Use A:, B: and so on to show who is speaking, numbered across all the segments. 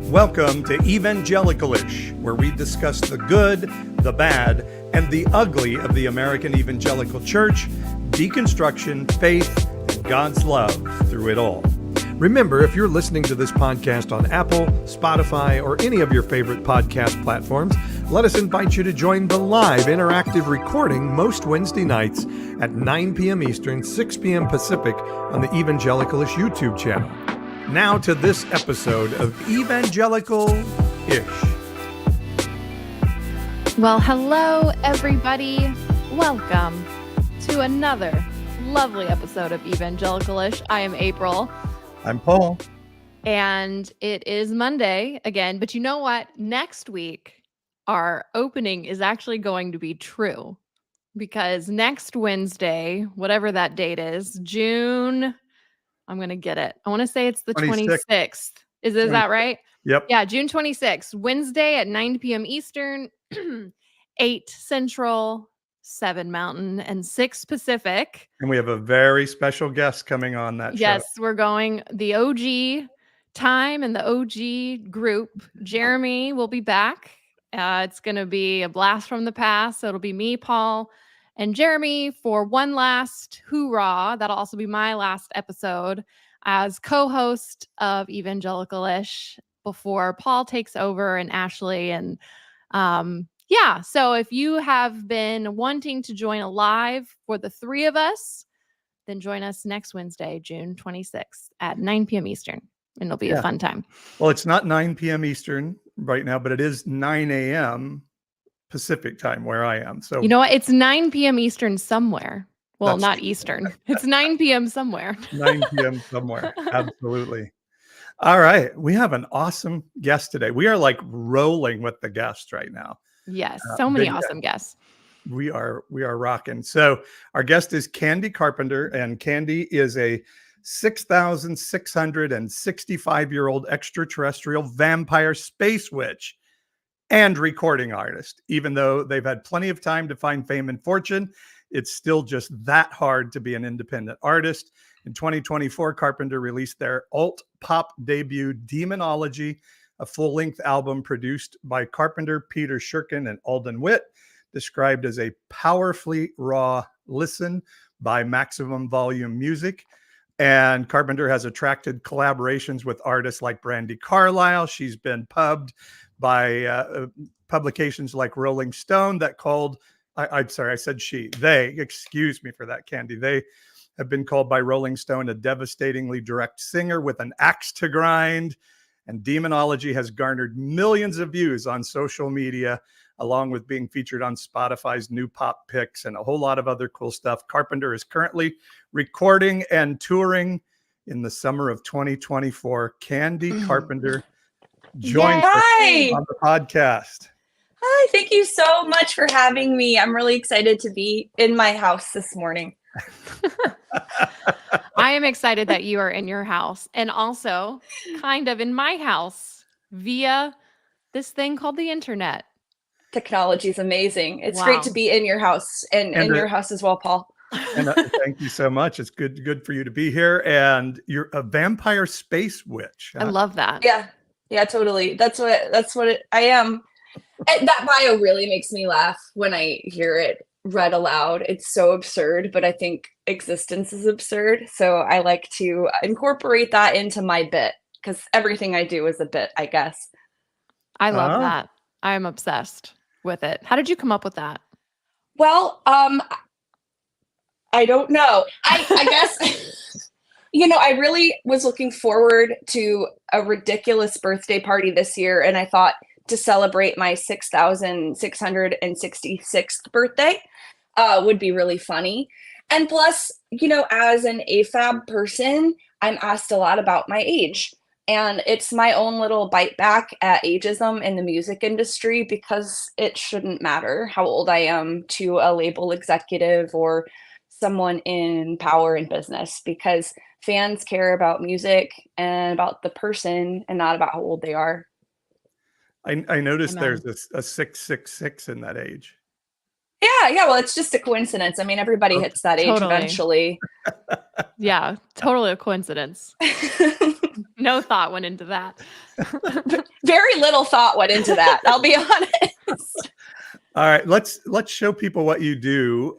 A: Welcome to Evangelicalish, where we discuss the good, the bad, and the ugly of the American evangelical church, deconstruction, faith, and God's love through it all. Remember, if you're listening to this podcast on Apple, Spotify, or any of your favorite podcast platforms, let us invite you to join the live interactive recording most Wednesday nights at 9 p.m. Eastern, 6 p.m. Pacific on the Evangelicalish YouTube channel. Now to this episode of Evangelical-ish.
B: Well, hello, everybody. Welcome to another lovely episode of Evangelical-ish. I am April.
A: I'm Paul.
B: And it is Monday again. But you know what? Next week, our opening is actually going to be true. Because next Wednesday, whatever that date is, June... I'm going to get it. I want to say it's the 26th. Is that right?
A: Yep.
B: Yeah, June 26th, Wednesday at 9 p.m. Eastern, 8 Central, 7 Mountain, and 6 Pacific.
A: And we have a very special guest coming on that show.
B: Yes, we're going the OG time and the OG group. Jeremy will be back. It's going to be a blast from the past. So it'll be me, Paul, and Jeremy for one last hoorah. That'll also be my last episode as co-host of Evangelical-ish before Paul takes over and Ashley. And so if you have been wanting to join a live for the three of us, then join us next Wednesday, June 26th at 9 p.m. Eastern. And it'll be a fun time.
A: Well, it's not 9 p.m. Eastern right now, but it is 9 a.m. Pacific time where I am. So
B: you know what? It's 9 p.m. Eastern somewhere. Well, not Eastern. It's 9 p.m. somewhere.
A: 9 p.m. somewhere. Absolutely. All right. We have an awesome guest today. We are like rolling with the guests right now.
B: Yes. So many awesome guests.
A: We are rocking. So our guest is Candi Carpenter, and Candi is a 6,665-year-old extraterrestrial vampire space witch and recording artist. Even though they've had plenty of time to find fame and fortune, it's still just that hard to be an independent artist. In 2024, Carpenter released their alt-pop debut, Demonology, a full-length album produced by Carpenter, Peter Shurkin, and Alden Witt, described as a powerfully raw listen by Maximum Volume Music. And Carpenter has attracted collaborations with artists like Brandi Carlile. She's been pubbed by publications like Rolling Stone that called, I'm sorry, I said she. They, excuse me for that, Candi. They have been called by Rolling Stone a devastatingly direct singer with an axe to grind. And Demonology has garnered millions of views on social media, along with being featured on Spotify's new pop picks and a whole lot of other cool stuff. Carpenter is currently recording and touring in the summer of 2024. Candi Carpenter joins us on the podcast.
C: Hi, thank you so much for having me. I'm really excited to be in my house this morning.
B: I am excited that you are in your house and also kind of in my house via this thing called the internet.
C: Technology is amazing. It's great to be in your house and in your house as well, Paul.
A: And thank you so much. It's good for you to be here. And you're a vampire space witch.
B: I love that.
C: Yeah, totally. That's what I am. And that bio really makes me laugh when I hear it read aloud. It's so absurd, but I think existence is absurd. So I like to incorporate that into my bit because everything I do is a bit, I guess.
B: I love that. I'm obsessed with it. How did you come up with that?
C: Well, I don't know. I guess, I really was looking forward to a ridiculous birthday party this year. And I thought to celebrate my 6,666th birthday would be really funny. And plus, as an AFAB person, I'm asked a lot about my age. And it's my own little bite back at ageism in the music industry because it shouldn't matter how old I am to a label executive or someone in power in business because fans care about music and about the person and not about how old they are.
A: I noticed there's a 666 in that age.
C: Yeah. Well, it's just a coincidence. I mean, everybody
A: Oh,
C: hits that age
B: totally.
C: eventually.
B: Yeah, totally a coincidence. No thought went into that.
C: Very little thought went into that. I'll be honest.
A: All right, let's show people what you do.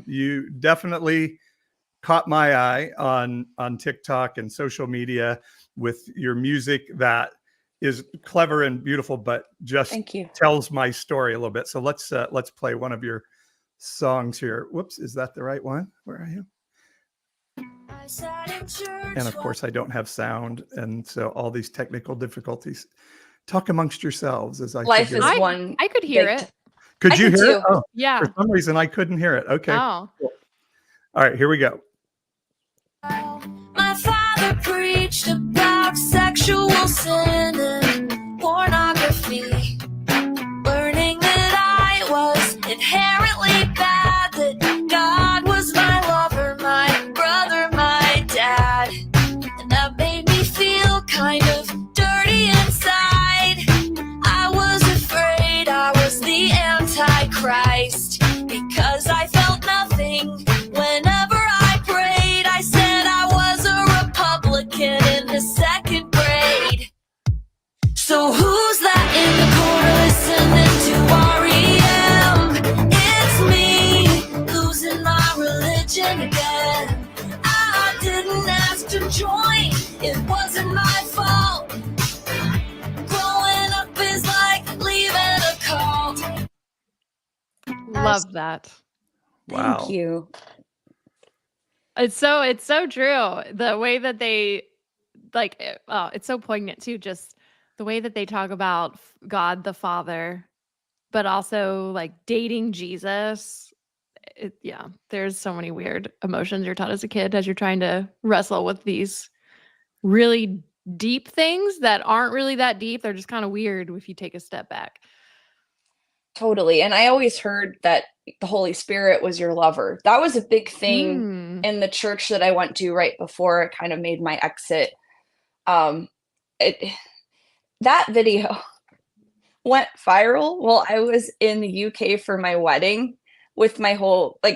A: You definitely caught my eye on TikTok and social media with your music that is clever and beautiful, but just
C: Thank you.
A: tells my story a little bit. So let's play one of your songs here. Whoops, is that the right one? Where are you? And of course, I don't have sound, and so all these technical difficulties. Talk amongst yourselves as I
C: Life
A: figure
C: is
A: it out.
C: one.
B: I could hear
C: big
B: it.
A: Could
C: I
A: you
C: could
A: hear it?
C: too.
A: Oh,
B: Yeah.
A: for some reason I couldn't hear it. Okay.
B: Oh.
A: Cool. All right, here we go.
D: My father preached about sexual sin and pornography, learning that I was inherently bad, that God was my lover, my brother, my dad, and that made me feel kind of dirty inside. I was afraid I was the Antichrist because I felt nothing whenever I prayed. I said I was a Republican in the second grade. So who's that in the corner listening to REM? It's me, losing my religion again. I didn't ask to join, it wasn't my fault. Growing up is like leaving a cult.
B: Love that.
A: Wow.
C: Thank you.
B: It's so true. The way that they it's so poignant too. Just the way that they talk about God the Father, but also like dating Jesus. Yeah, there's so many weird emotions you're taught as a kid as you're trying to wrestle with these really deep things that aren't really that deep. They're just kind of weird if you take a step back.
C: Totally. And I always heard that the Holy Spirit was your lover. That was a big thing
B: Mm.
C: in the church that I went to right before I kind of made my exit. That video went viral while I was in the UK for my wedding with my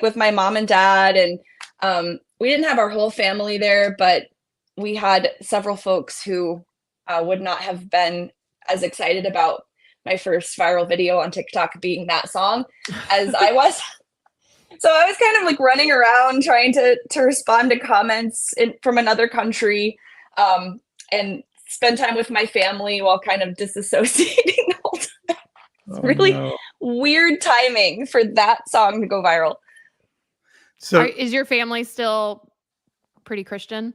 C: with my mom and dad. And we didn't have our whole family there, but we had several folks who would not have been as excited about my first viral video on TikTok being that song as I was. So I was kind of like running around trying to respond to comments from another country and spend time with my family while kind of disassociating the whole time. It's really weird timing for that song to go viral.
A: So
B: Is your family still pretty Christian?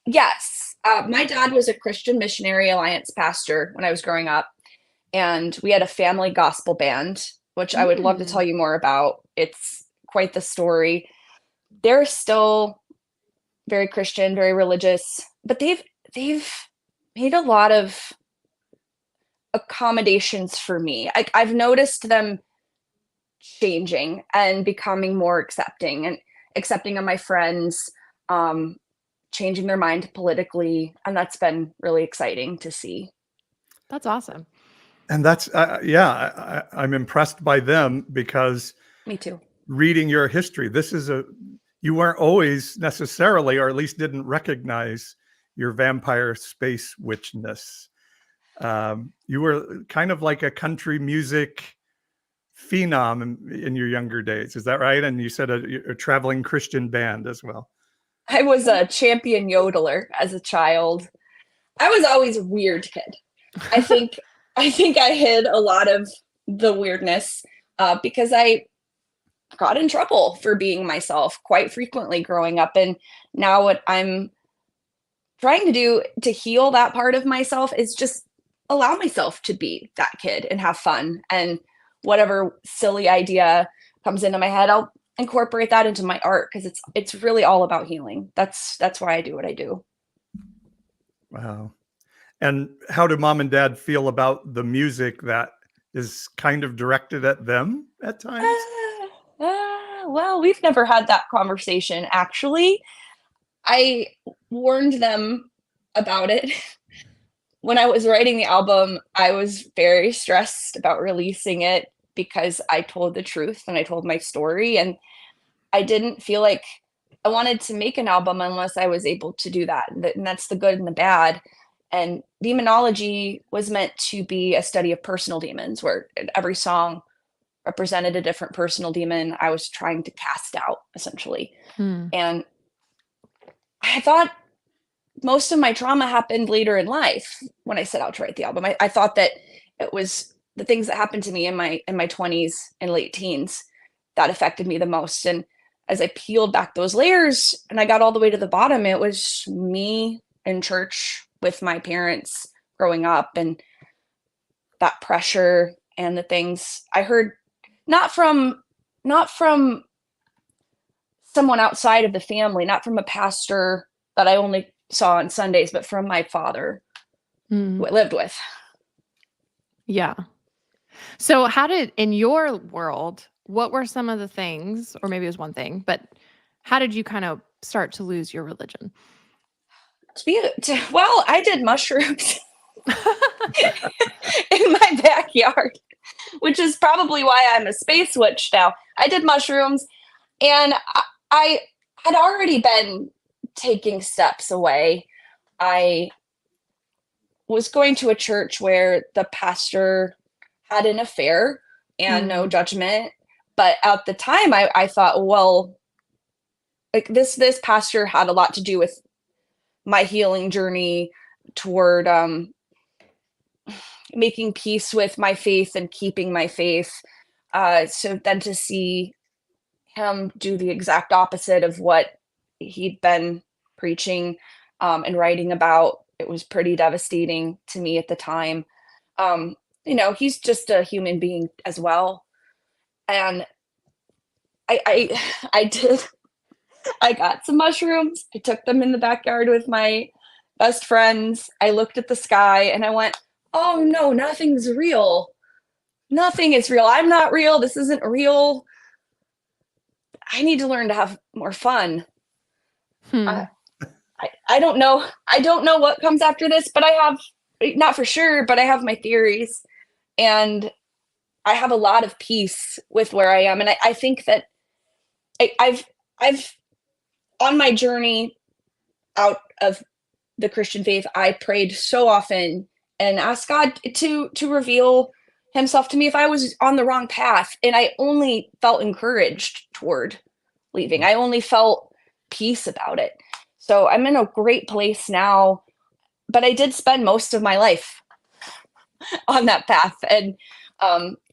C: Yes. My dad was a Christian Missionary Alliance pastor when I was growing up. And we had a family gospel band, which I would love to tell you more about. It's quite the story. They're still very Christian, very religious, but they've made a lot of accommodations for me. I've noticed them changing and becoming more accepting of my friends, changing their mind politically, and that's been really exciting to see.
B: That's awesome.
A: And that's I'm impressed by them because
C: Me too.
A: reading your history, you weren't always necessarily, or at least didn't recognize your vampire space witchness. You were kind of like a country music phenom in your younger days. Is that right? And you said a traveling Christian band as well.
C: I was a champion yodeler as a child. I was always a weird kid. I think I hid a lot of the weirdness because I got in trouble for being myself quite frequently growing up. And now what I'm trying to do to heal that part of myself is just allow myself to be that kid and have fun. And whatever silly idea comes into my head, I'll incorporate that into my art because it's really all about healing. That's why I do what I do.
A: Wow. And how do mom and dad feel about the music that is kind of directed at them at times?
C: Well, we've never had that conversation, actually. I warned them about it. When I was writing the album, I was very stressed about releasing it because I told the truth and I told my story, and I didn't feel like I wanted to make an album unless I was able to do that. And that's the good and the bad. And demonology was meant to be a study of personal demons, where every song represented a different personal demon I was trying to cast out, essentially. And I thought most of my trauma happened later in life when I set out to write the album. I thought that it was the things that happened to me in my 20s and late teens that affected me the most. And as I peeled back those layers and I got all the way to the bottom, it was me in church with my parents growing up, and that pressure and the things I heard, not from someone outside of the family, not from a pastor that I only saw on Sundays, but from my father who I lived with.
B: Yeah. So in your world, what were some of the things, or maybe it was one thing, but how did you kind of start to lose your religion?
C: Well, I did mushrooms in my backyard, which is probably why I'm a space witch now. I did mushrooms, and I had already been taking steps away. I was going to a church where the pastor had an affair, and no judgment. But at the time I thought, well, like this pastor had a lot to do with my healing journey toward making peace with my faith and keeping my faith. So then to see him do the exact opposite of what he'd been preaching and writing about, it was pretty devastating to me at the time. He's just a human being as well. And I got some mushrooms. I took them in the backyard with my best friends. I looked at the sky and I went, oh no, nothing's real. Nothing is real. I'm not real. This isn't real. I need to learn to have more fun. I don't know. I don't know what comes after this, but I have, not for sure, but I have my theories, and I have a lot of peace with where I am. And I think that I've on my journey out of the Christian faith, I prayed so often and asked God to reveal himself to me if I was on the wrong path. And I only felt encouraged toward leaving. I only felt peace about it. So I'm in a great place now, but I did spend most of my life on that path and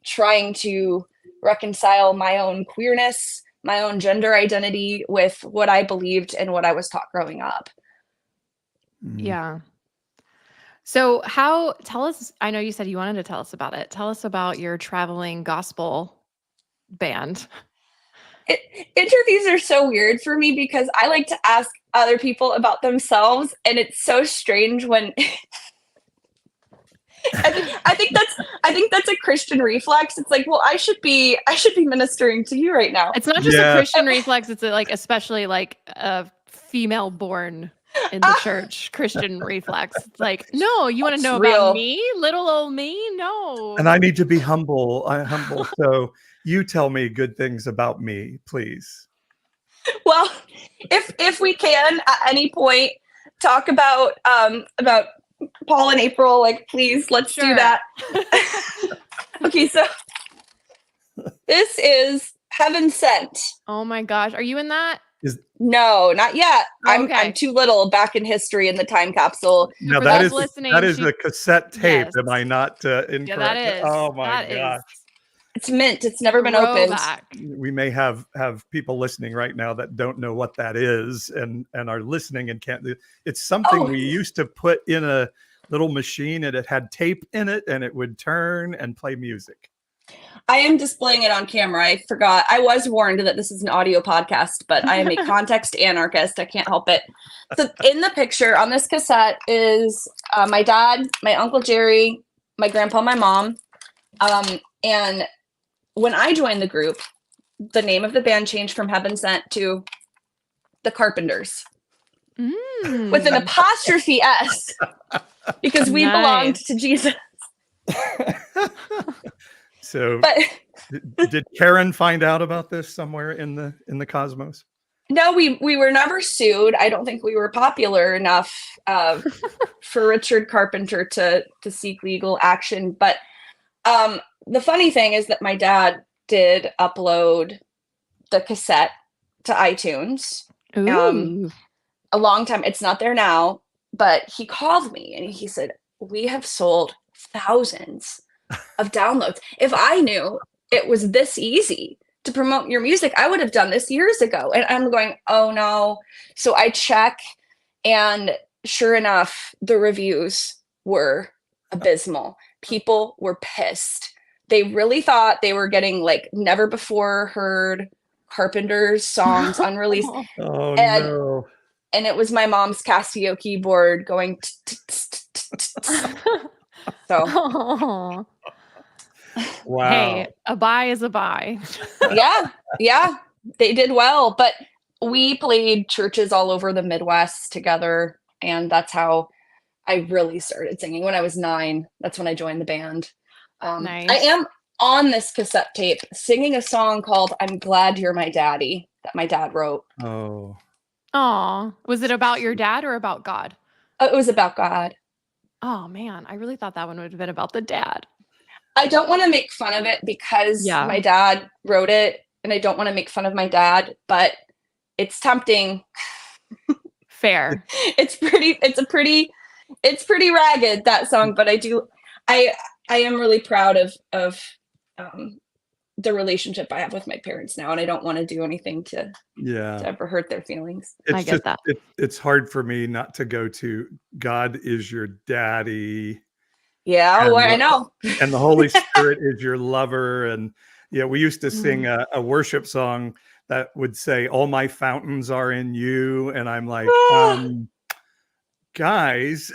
C: trying to reconcile my own queerness, my own gender identity with what I believed and what I was taught growing up.
B: Yeah. So tell us, I know you said you wanted to tell us about it. Tell us about your traveling gospel band.
C: Interviews are so weird for me because I like to ask other people about themselves, and it's so strange when I think that's a Christian reflex. It's like, well, I should be ministering to you right now.
B: It's not just a Christian reflex, it's especially like a female born in the church Christian reflex. It's like, no, you want to know about me, little old me? No.
A: And I need to be humble. I'm humble. So you tell me good things about me, please.
C: Well, if we can at any point talk about Paul and April, like, please, let's do that. Okay, so this is Heaven Sent.
B: Oh my gosh, are you in that?
C: No, not yet.
B: Okay.
C: I'm too little back in history in the time capsule.
A: No, that is a cassette tape. Yes. Am I not incorrect?
B: Yeah, that is.
A: Oh my gosh.
C: It's mint. It's never been opened.
A: We may have people listening right now that don't know what that is and are listening and can't. It's something we used to put in a little machine, and it had tape in it, and it would turn and play music.
C: I am displaying it on camera. I forgot. I was warned that this is an audio podcast, but I am a context anarchist. I can't help it. So in the picture on this cassette is my dad, my Uncle Jerry, my grandpa, my mom. And when I joined the group, the name of the band changed from Heaven Sent to the Carpenters with an apostrophe S because we belonged to Jesus.
A: So
C: But
A: did Karen find out about this somewhere in the cosmos?
C: no, we were never sued. I don't think we were popular enough for Richard Carpenter to seek legal action. But the funny thing is that my dad did upload the cassette to iTunes
B: Ooh.
C: a long time. It's not there now, but he called me and he said, "We have sold thousands of downloads. If I knew it was this easy to promote your music, I would have done this years ago." And I'm going, oh no. So I check, and sure enough, the reviews were abysmal. People were pissed. They really thought they were getting like never before heard Carpenter's songs unreleased.
A: Oh
C: And
A: no.
C: and it was my mom's Casio keyboard going so
B: Aw.
A: Wow.
B: Hey, a buy is a buy.
C: yeah, they did well. But we played churches all over the Midwest together, and that's how I really started singing. When I was 9, that's when I joined the band.
B: Nice.
C: I am on this cassette tape singing a song called "I'm Glad You're My Daddy" that my dad wrote.
A: Oh.
B: Aw. Was it about your dad or about God?
C: It was about God.
B: Oh man, I really thought that one would have been about the dad.
C: I don't want to make fun of it because
B: Yeah.
C: my dad wrote it, and I don't want to make fun of my dad, but it's tempting.
B: Fair.
C: It's pretty ragged, that song, but I am really proud of the relationship I have with my parents now, and I don't want to do anything to
A: Yeah.
C: ever hurt their feelings.
B: I get that.
A: It's hard for me not to go to God is your daddy.
C: Yeah,
A: And
C: I know.
A: And the Holy Spirit is your lover. And yeah, we used to sing a worship song that would say, "All my fountains are in you." And I'm like, guys,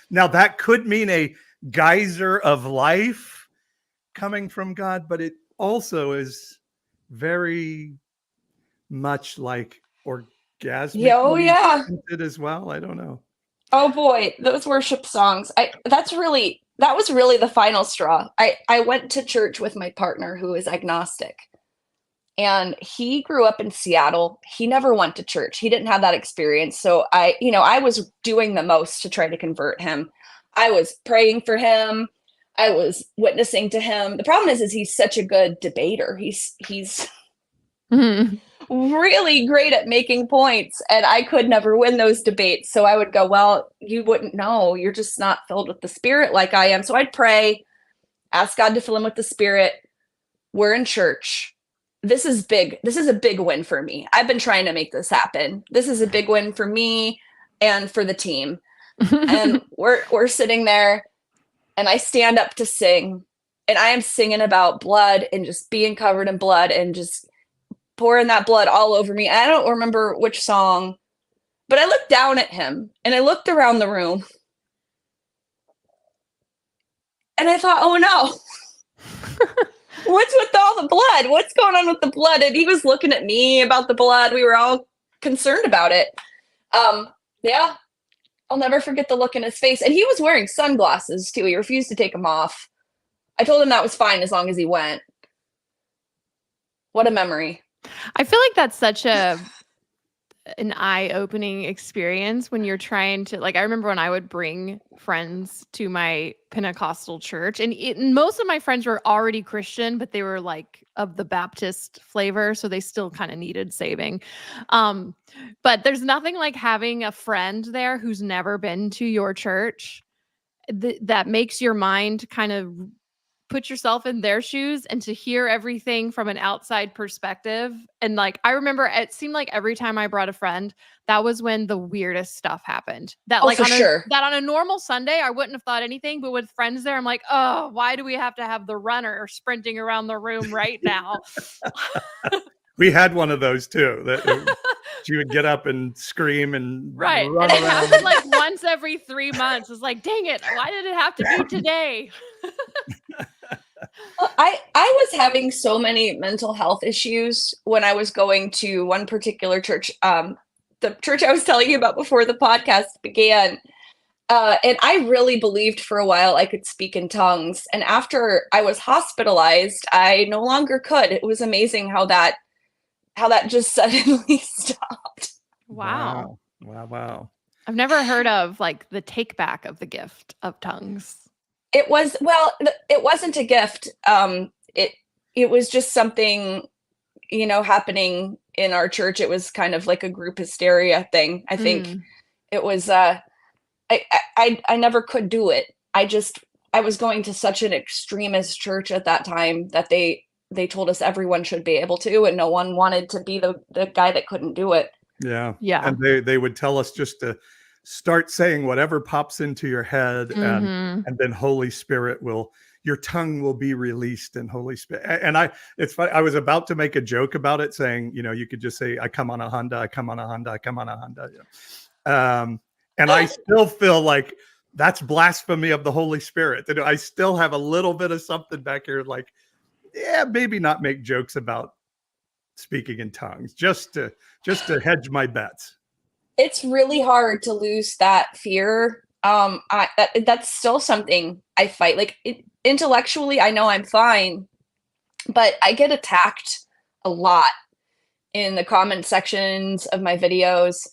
A: now that could mean a geyser of life coming from God, but it also is very much like orgasmic.
C: Yeah.
A: As well. I don't know.
C: Oh boy, those worship songs. That was really the final straw. I went to church with my partner who is agnostic. And he grew up in Seattle. He never went to church. He didn't have that experience. So I was doing the most to try to convert him. I was praying for him. I was witnessing to him. The problem is he's such a good debater. He's
B: Mhm.
C: really great at making points, and I could never win those debates. So I would go, well, you wouldn't know. You're just not filled with the Spirit like I am. So I'd pray, ask God to fill him with the Spirit. We're in church. This is big. This is a big win for me. I've been trying to make this happen. This is a big win for me and for the team. And we're sitting there, and I stand up to sing, and I am singing about blood and just being covered in blood and just pouring that blood all over me. I don't remember which song, but I looked down at him and I looked around the room and I thought, oh no, what's with all the blood? What's going on with the blood? And he was looking at me about the blood. We were all concerned about it. Yeah, I'll never forget the look in his face. And he was wearing sunglasses too. He refused to take them off. I told him that was fine as long as he went. What a memory.
B: I feel like that's such an eye-opening experience when you're trying to, like, I remember when I would bring friends to my Pentecostal church, and most of my friends were already Christian, but they were like of the Baptist flavor, so they still kind of needed saving. But there's nothing like having a friend there who's never been to your church that makes your mind kind of put yourself in their shoes and to hear everything from an outside perspective. And like, I remember it seemed like every time I brought a friend, that was when the weirdest stuff happened. That like that on a normal Sunday, I wouldn't have thought anything, but with friends there, I'm like, oh, why do we have to have the runner sprinting around the room right now?
A: We had one of those too. That she would get up and scream and
B: right.
A: run
B: and it
A: around.
B: happened like once every 3 months. It's like, dang it, why did it have to be today?
C: I was having so many mental health issues when I was going to one particular church. The church I was telling you about before the podcast began. And I really believed for a while I could speak in tongues. And after I was hospitalized, I no longer could. It was amazing how that just suddenly stopped.
B: Wow.
A: Wow.
B: I've never heard of like the take back of the gift of tongues.
C: It wasn't a gift. It was just something, happening in our church. It was kind of like a group hysteria thing. I think it was I never could do it. I was going to such an extremist church at that time that they told us everyone should be able to, and no one wanted to be the guy that couldn't do it.
A: Yeah.
B: Yeah.
A: And they would tell us just to start saying whatever pops into your head, and then Holy Spirit your tongue will be released in Holy Spirit. And it's funny, I was about to make a joke about it, saying, you could just say, I come on a Honda, I come on a Honda, I come on a Honda. And I still feel like that's blasphemy of the Holy Spirit. I still have a little bit of something back here, like, yeah, maybe not make jokes about speaking in tongues, just to hedge my bets.
C: It's really hard to lose that fear. That's still something I fight. Like intellectually, I know I'm fine, but I get attacked a lot in the comment sections of my videos,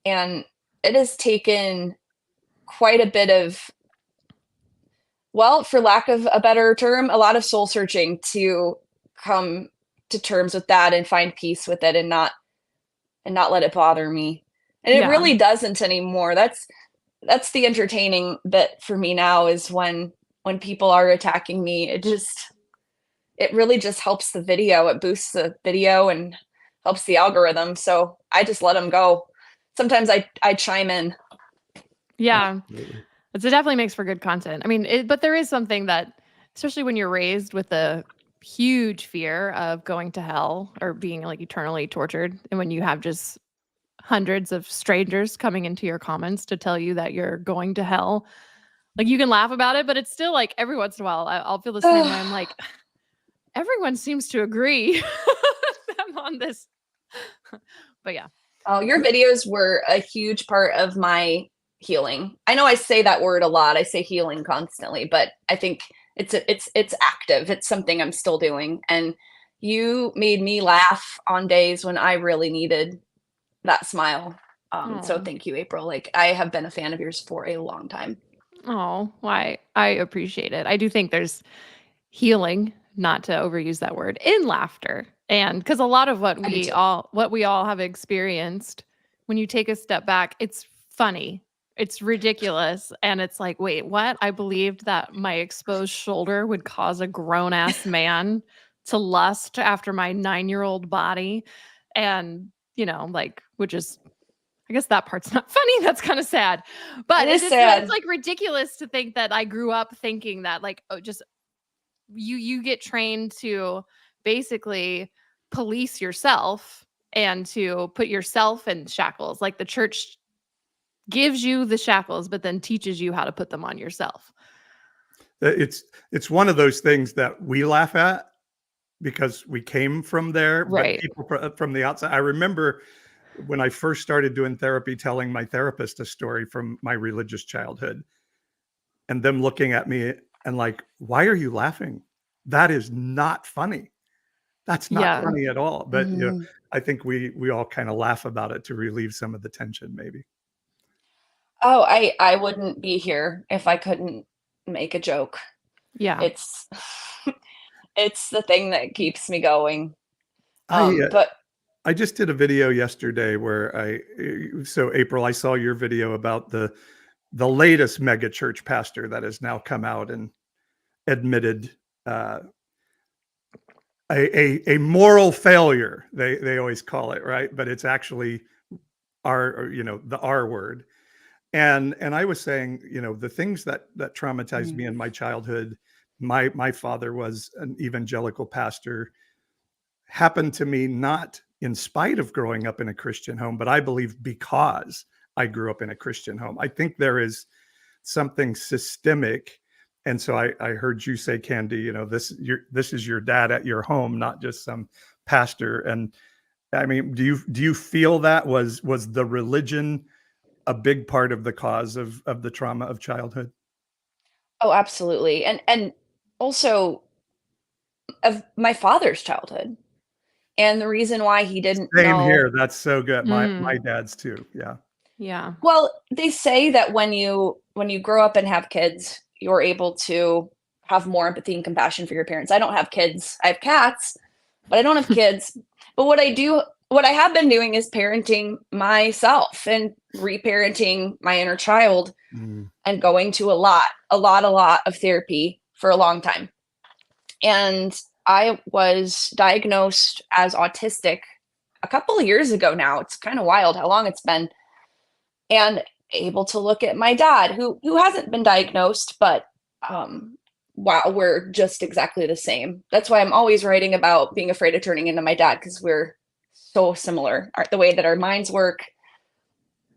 C: and it has taken quite a bit of, well, for lack of a better term, a lot of soul searching to come to terms with that and find peace with it, and not let it bother me. And it really doesn't anymore. That's the entertaining bit for me now, is when people are attacking me. It really just helps the video. It boosts the video and helps the algorithm. So I just let them go. Sometimes I chime in.
B: Yeah. It definitely makes for good content. I mean, but there is something that, especially when you're raised with a huge fear of going to hell or being like eternally tortured, and when you have just hundreds of strangers coming into your comments to tell you that you're going to hell, like you can laugh about it, but it's still like every once in a while I'll feel the same way. I'm like, everyone seems to agree with them on this. But yeah.
C: Oh, your videos were a huge part of my healing. I know I say that word a lot. I say healing constantly, but I think it's active. It's something I'm still doing. And you made me laugh on days when I really needed that smile. So thank you, April. Like, I have been a fan of yours for a long time.
B: Oh, why? I appreciate it. I do think there's healing, not to overuse that word, in laughter. And because a lot of what we all have experienced, when you take a step back, it's funny. It's ridiculous. And it's like, wait, what? I believed that my exposed shoulder would cause a grown-ass man to lust after my 9-year-old body. And, like, which is, I guess that part's not funny. That's kind of sad. But
C: it's sad.
B: It's like ridiculous to think that I grew up thinking that, like, just you get trained to basically police yourself and to put yourself in shackles. Like the church gives you the shackles, but then teaches you how to put them on yourself.
A: It's one of those things that we laugh at because we came from there,
B: right?
A: But people from the outside. I remember when I first started doing therapy, telling my therapist a story from my religious childhood, and them looking at me and like, "Why are you laughing? That is not funny. That's not funny at all." But I think we all kind of laugh about it to relieve some of the tension, maybe.
C: Oh, I wouldn't be here if I couldn't make a joke.
B: Yeah.
C: It's the thing that keeps me going.
A: But I just did a video yesterday where so April, I saw your video about the latest mega church pastor that has now come out and admitted a moral failure. They always call it, right? But it's actually the R word. And I was saying, the things that traumatized me in my childhood, my father was an evangelical pastor, happened to me not in spite of growing up in a Christian home, but I believe because I grew up in a Christian home. I think there is something systemic. And so I heard you say, Candi, this is your dad at your home, not just some pastor. And I mean, do you feel that was the religion a big part of the cause of the trauma of childhood.
C: Oh, absolutely. And also of my father's childhood. And the reason why he didn't
A: Same
C: know.
A: here. That's so good. My
B: Mm.
A: dad's too. Yeah.
B: Yeah.
C: Well, they say that when you grow up and have kids, you're able to have more empathy and compassion for your parents. I don't have kids. I have cats, but I don't have kids. But what I have been doing is parenting myself and reparenting my inner child
A: Mm.
C: and going to a lot of therapy for a long time. And I was diagnosed as autistic a couple of years ago now. It's kind of wild how long it's been. And able to look at my dad, who hasn't been diagnosed, but wow, we're just exactly the same. That's why I'm always writing about being afraid of turning into my dad, because we're so similar. The way that our minds work,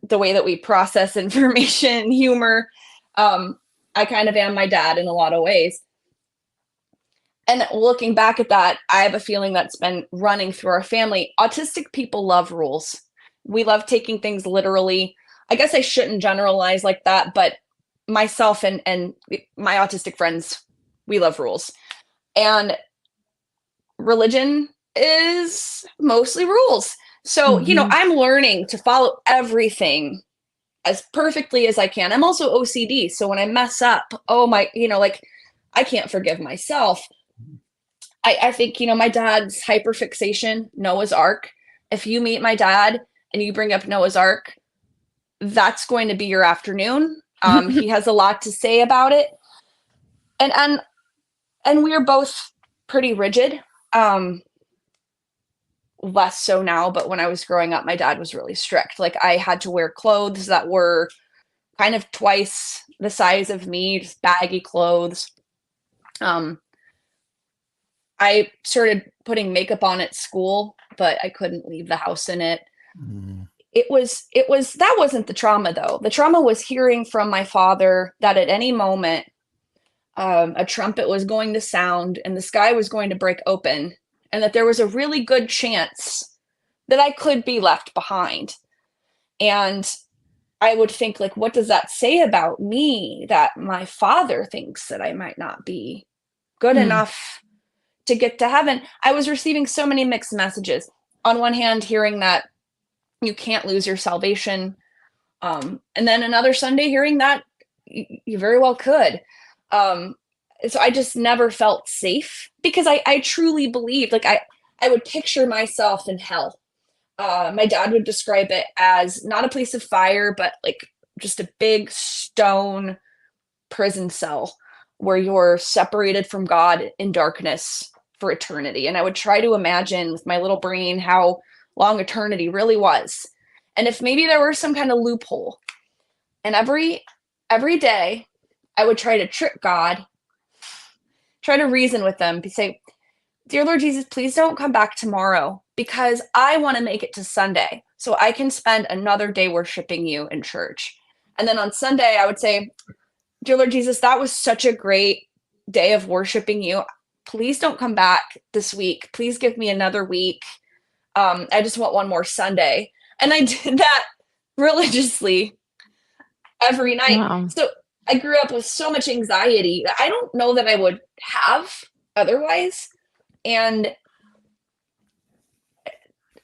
C: the way that we process information, humor. I kind of am my dad in a lot of ways. And looking back at that, I have a feeling that's been running through our family. Autistic people love rules. We love taking things literally. I guess I shouldn't generalize like that, but myself and my autistic friends, we love rules. And religion is mostly rules. So, I'm learning to follow everything as perfectly as I can. I'm also OCD. So when I mess up, I can't forgive myself. I think, my dad's hyperfixation, Noah's Ark. If you meet my dad and you bring up Noah's Ark, that's going to be your afternoon. He has a lot to say about it. And we're both pretty rigid. Less so now, but when I was growing up, my dad was really strict. Like, I had to wear clothes that were kind of twice the size of me, just baggy clothes. I started putting makeup on at school, but I couldn't leave the house in it.
A: Mm.
C: That wasn't the trauma though. The trauma was hearing from my father that at any moment, a trumpet was going to sound and the sky was going to break open, and that there was a really good chance that I could be left behind. And I would think, like, what does that say about me, that my father thinks that I might not be good enough to get to heaven? I was receiving so many mixed messages. On one hand, hearing that you can't lose your salvation. And then another Sunday hearing that you very well could. So I just never felt safe, because I truly believed, like, I would picture myself in hell. My dad would describe it as not a place of fire, but like just a big stone prison cell where you're separated from God in darkness for eternity. And I would try to imagine with my little brain how long eternity really was. And if maybe there were some kind of loophole. And every day I would try to trick God, try to reason with them, say, "Dear Lord Jesus, please don't come back tomorrow, because I want to make it to Sunday so I can spend another day worshiping you in church." And then on Sunday, I would say, "Dear Lord Jesus, that was such a great day of worshiping you. Please don't come back this week. Please give me another week. I just want one more Sunday." And I did that religiously every night.
B: Wow.
C: So I grew up with so much anxiety that I don't know that I would have otherwise. And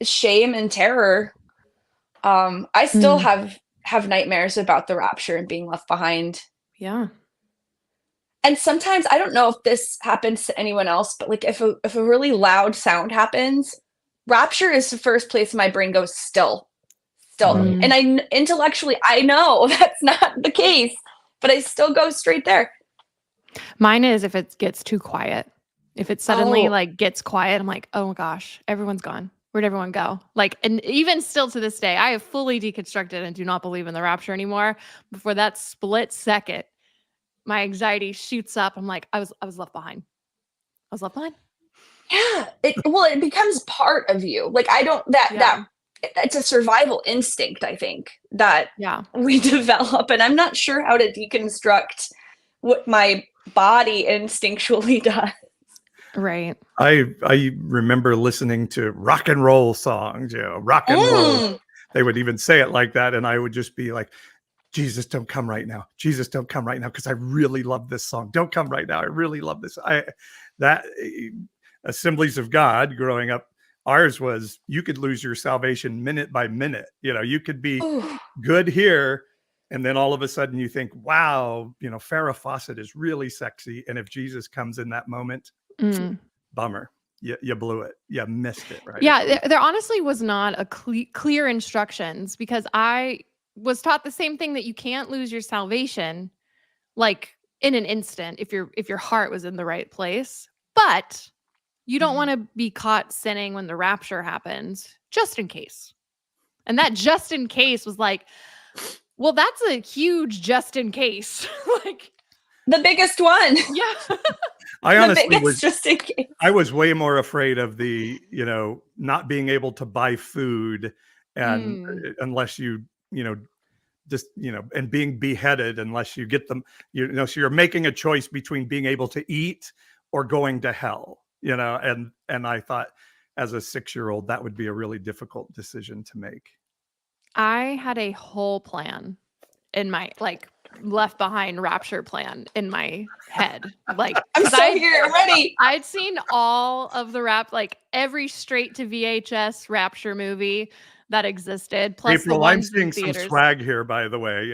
C: shame and terror. I still have nightmares about the rapture and being left behind.
B: Yeah.
C: And sometimes, I don't know if this happens to anyone else, but like if a really loud sound happens, rapture is the first place my brain goes still.
B: Mm.
C: And intellectually, I know that's not the case, but I still go straight there.
B: Mine is if it gets too quiet. If it suddenly like gets quiet, I'm like, oh my gosh, everyone's gone. Where'd everyone go? Like, and even still to this day, I have fully deconstructed and do not believe in the rapture anymore. But for that split second, my anxiety shoots up. I'm like, I was left behind. I was left behind.
C: Yeah. It becomes part of you. Like, it's a survival instinct, I think, that we develop. And I'm not sure how to deconstruct what my body instinctually does.
B: Right.
A: I remember listening to rock and roll songs, rock and roll they would even say it like that. And I would just be like, Jesus, don't come right now. Jesus, don't come right now. Cause I really love this song. Don't come right now. I really love this. Assemblies of God growing up, ours was, you could lose your salvation minute by minute. You could be good here, and then all of a sudden you think, wow, Farrah Fawcett is really sexy. And if Jesus comes in that moment, bummer. You blew it. You missed it, right?
B: Yeah, there honestly was not a clear instructions, because I was taught the same thing, that you can't lose your salvation like in an instant if your heart was in the right place. But you don't want to be caught sinning when the rapture happens, just in case. And that just in case was like, well, that's a huge just in case. Like
C: the biggest one.
B: Yeah.
A: I honestly was way more afraid of the, not being able to buy food and unless you, just, and being beheaded unless you get them, so you're making a choice between being able to eat or going to hell, and I thought as a 6-year-old, that would be a really difficult decision to make.
B: I had a whole plan in my left behind rapture plan in my head.
C: I'm here, I'm ready.
B: I'd seen all of the every straight to VHS rapture movie that existed. Plus
A: April, I'm seeing some swag here, by the way,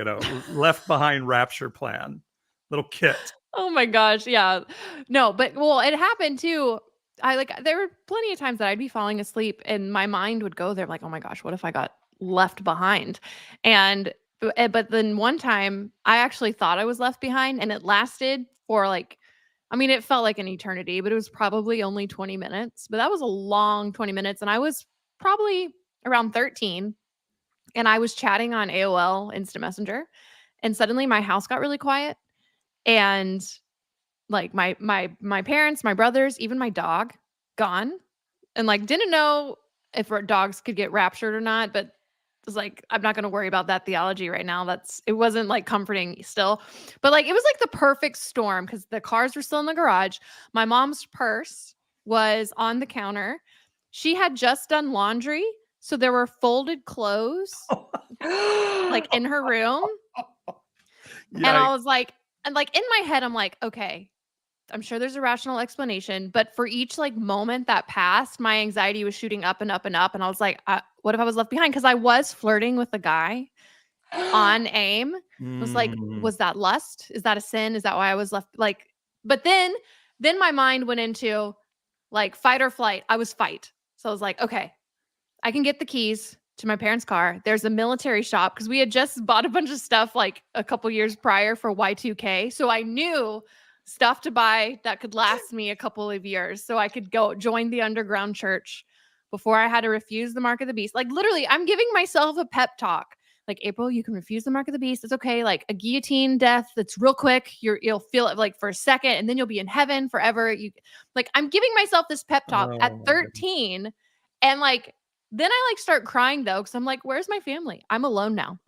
A: left behind rapture plan, little kit.
B: Oh my gosh. Yeah. No, but it happened too. There were plenty of times that I'd be falling asleep and my mind would go there like, oh my gosh, what if I got left behind? But then one time I actually thought I was left behind, and it lasted for it felt like an eternity, but it was probably only 20 minutes. But that was a long 20 minutes. And I was probably around 13, and I was chatting on AOL Instant Messenger, and suddenly my house got really quiet. And my parents, my brothers, even my dog gone, and didn't know if our dogs could get raptured or not, but was like, I'm not going to worry about that theology right now. It wasn't comforting still, but it was the perfect storm, because the cars were still in the garage. My mom's purse was on the counter. She had just done laundry, so there were folded clothes in her room. And I was in my head, I'm like, okay, I'm sure there's a rational explanation, but for each moment that passed, my anxiety was shooting up and up and up. And I was like, what if I was left behind? Because I was flirting with a guy on AIM. I was like, was that lust? Is that a sin? Is that why I was left? But then my mind went into fight or flight. I was fight. So I was like, okay, I can get the keys to my parents' car. There's a military shop, because we had just bought a bunch of stuff a couple years prior for Y2K. So I knew stuff to buy that could last me a couple of years, so I could go join the underground church before I had to refuse the mark of the beast. Literally, I'm giving myself a pep talk. April, you can refuse the mark of the beast. It's okay. A guillotine death that's real quick. You'll feel it for a second, and then you'll be in heaven forever. I'm giving myself this pep talk at 13, and then I start crying though, because I'm like, where's my family? I'm alone now.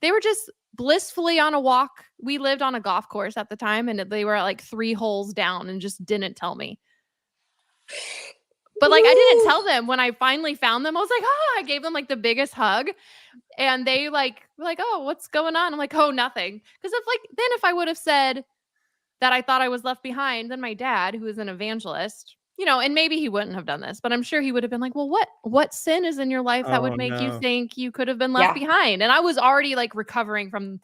B: They were just blissfully on a walk. We lived on a golf course at the time, and they were 3 holes down and just didn't tell me. But I didn't tell them when I finally found them. I was like, I gave them the biggest hug, and they were like, oh, what's going on? I'm like, oh, nothing. Because if I would have said that I thought I was left behind, then my dad, who is an evangelist, and maybe he wouldn't have done this, but I'm sure he would have been like, well, what sin is in your life that would make you think you could have been left behind? And I was already recovering from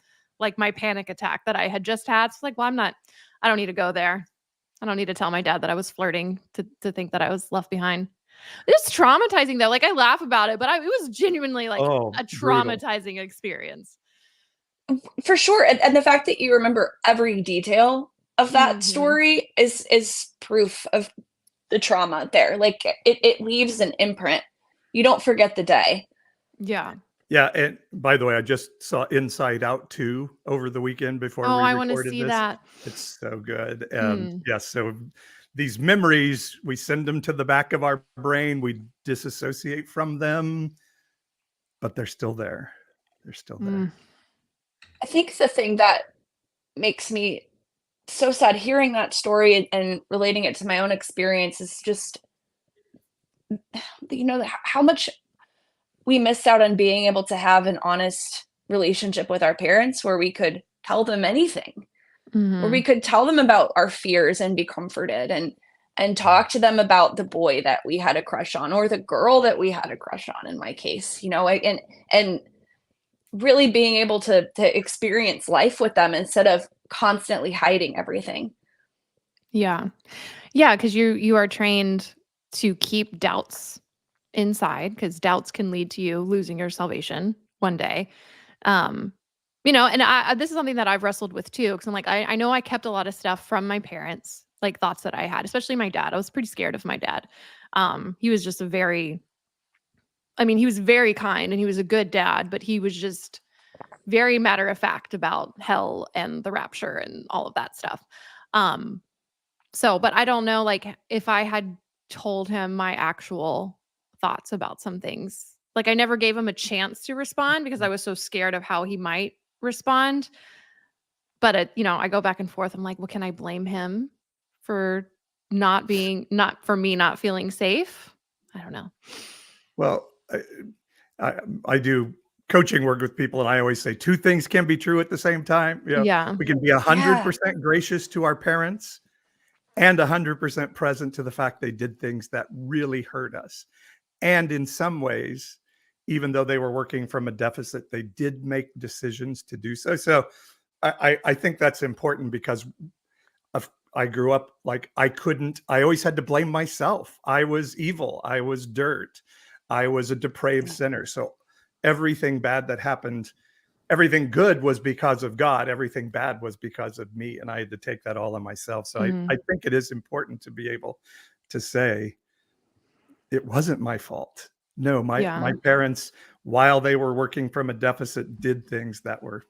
B: my panic attack that I had just had. So well, I don't need to go there. I don't need to tell my dad that I was flirting to think that I was left behind. It's traumatizing though. I laugh about it, but it was genuinely a traumatizing experience.
C: For sure. And the fact that you remember every detail of that story is proof of the trauma there. It leaves an imprint. You don't forget the day.
B: Yeah.
A: Yeah. And by the way, I just saw Inside Out 2 over the weekend before we recorded this.
B: I want to see that.
A: It's so good. So these memories, we send them to the back of our brain. We disassociate from them, but they're still there.
C: I think the thing that makes me so sad hearing that story and relating it to my own experience is just, how much we missed out on being able to have an honest relationship with our parents where we could tell them anything, where we could tell them about our fears and be comforted, and talk to them about the boy that we had a crush on, or the girl that we had a crush on in my case, and really being able to experience life with them instead of constantly hiding everything.
B: Yeah. Yeah, because you are trained to keep doubts inside, because doubts can lead to you losing your salvation one day. And this is something that I've wrestled with too, because I'm like, I know I kept a lot of stuff from my parents, like thoughts that I had, especially my dad. I was pretty scared of my dad. He was just he was very kind and he was a good dad, but he was just very matter of fact about hell and the rapture and all of that stuff. But I don't know, like, if I had told him my actual thoughts about some things, like, I never gave him a chance to respond because I was so scared of how he might respond. But I go back and forth. I'm like, well, can I blame him for not for me not feeling safe? I don't know.
A: Well, I do coaching work with people, and I always say two things can be true at the same time.
B: Yeah.
A: We can be 100% gracious to our parents and 100% present to the fact they did things that really hurt us. And in some ways, even though they were working from a deficit, they did make decisions to do so. So I think that's important, because I grew up like I always had to blame myself. I was evil. I was dirt. I was a depraved sinner. So everything bad that happened, everything good was because of God. Everything bad was because of me. And I had to take that all on myself. So I think it is important to be able to say, it wasn't my fault. No, my parents, while they were working from a deficit, did things that were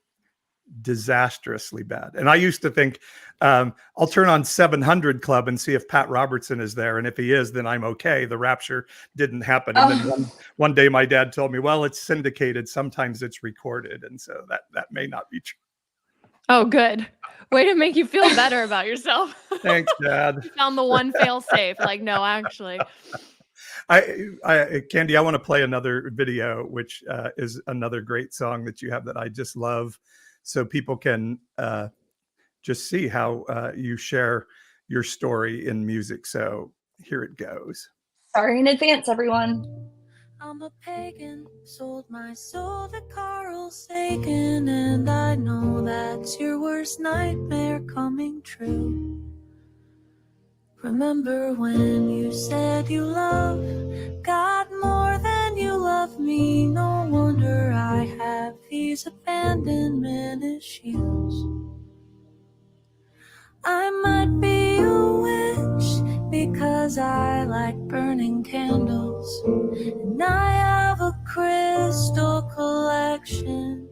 A: disastrously bad. And I used to think, I'll turn on 700 Club and see if Pat Robertson is there. And if he is, then I'm okay. The rapture didn't happen. And then one day my dad told me, well, it's syndicated. Sometimes it's recorded. And so that may not be true.
B: Oh, good. Way to make you feel better about yourself.
A: Thanks, Dad.
B: You found the one fail safe. Like, no, actually.
A: Candi, I want to play another video, which is another great song that you have that I just love, so people can just see how you share your story in music. So here it goes.
C: Sorry in advance, everyone.
D: I'm a pagan, sold my soul to Carl Sagan, and I know that's your worst nightmare coming true. Remember when you said you love God more than you love me? No wonder I have these abandonment issues. I might be a witch because I like burning candles, and I have a crystal collection.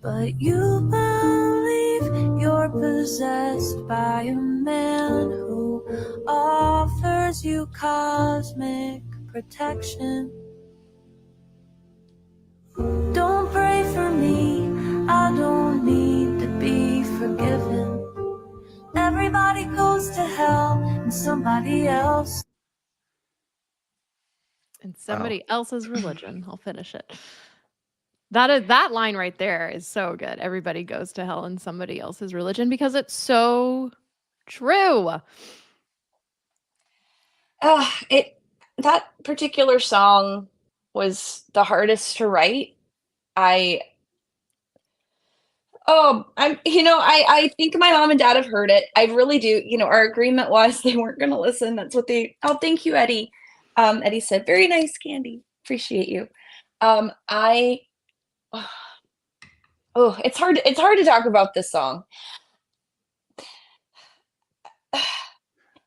D: But you believe you're possessed by a man who offers you cosmic protection. Don't pray for me, I don't need to be forgiven. Everybody goes to hell and somebody else.
B: And somebody else's religion. I'll finish it. That line right there is so good. Everybody goes to hell in somebody else's religion, because it's so true.
C: That particular song was the hardest to write. I think my mom and dad have heard it. I really do. Our agreement was they weren't going to listen. That's what thank you, Eddie. Eddie said, very nice, Candi. Appreciate you. It's hard to talk about this song.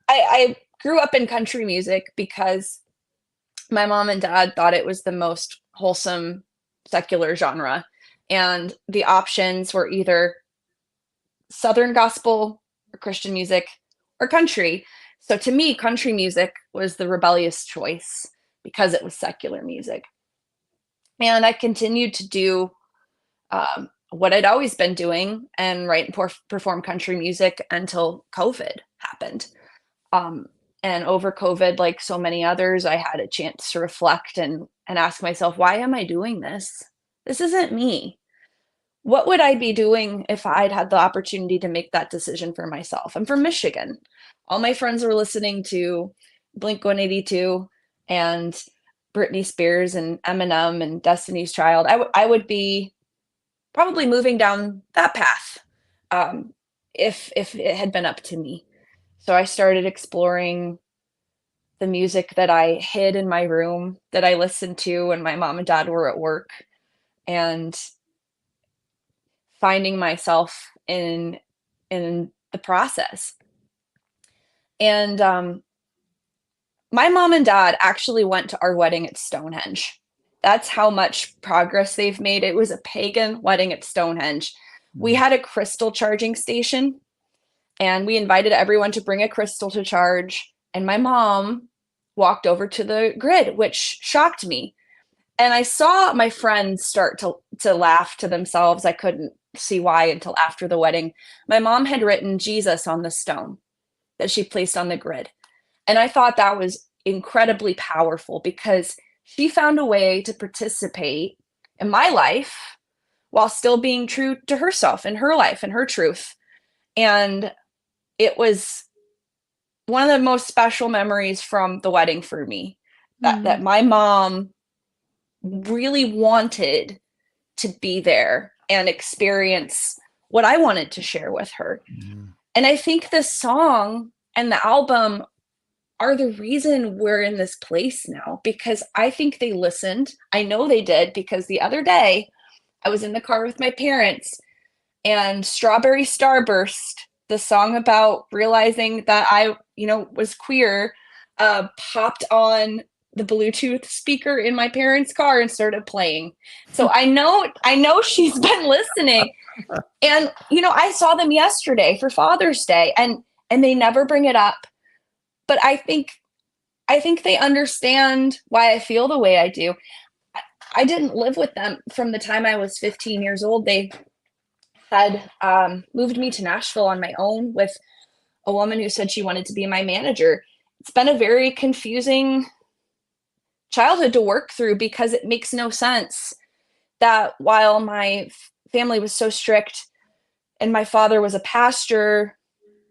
C: I grew up in country music because my mom and dad thought it was the most wholesome secular genre, and the options were either Southern gospel or Christian music or country. So to me, country music was the rebellious choice because it was secular music. And I continued to do what I'd always been doing and write and perform country music until COVID happened. And over COVID, like so many others, I had a chance to reflect and ask myself, why am I doing this? This isn't me. What would I be doing if I'd had the opportunity to make that decision for myself? I'm from Michigan. All my friends were listening to Blink-182 and Britney Spears and Eminem and Destiny's Child. I would be probably moving down that path if it had been up to me. So I started exploring the music that I hid in my room, that I listened to when my mom and dad were at work, and finding myself in the process. And my mom and dad actually went to our wedding at Stonehenge. That's how much progress they've made. It was a pagan wedding at Stonehenge. We had a crystal charging station, and we invited everyone to bring a crystal to charge. And my mom walked over to the grid, which shocked me. And I saw my friends start to laugh to themselves. I couldn't see why until after the wedding. My mom had written Jesus on the stone that she placed on the grid. And I thought that was incredibly powerful because she found a way to participate in my life while still being true to herself and her life and her truth. And it was one of the most special memories from the wedding for me, that my mom really wanted to be there and experience what I wanted to share with her. And I think this song and the album are the reason we're in this place now, because I think they listened. I know they did, because the other day I was in the car with my parents and Strawberry Starburst, the song about realizing that I, was queer, popped on the Bluetooth speaker in my parents' car and started playing. So I know she's been listening. And, I saw them yesterday for Father's Day, and they never bring it up. But I think they understand why I feel the way I do. I didn't live with them from the time I was 15 years old. They had moved me to Nashville on my own with a woman who said she wanted to be my manager. It's been a very confusing childhood to work through, because it makes no sense that while my family was so strict and my father was a pastor,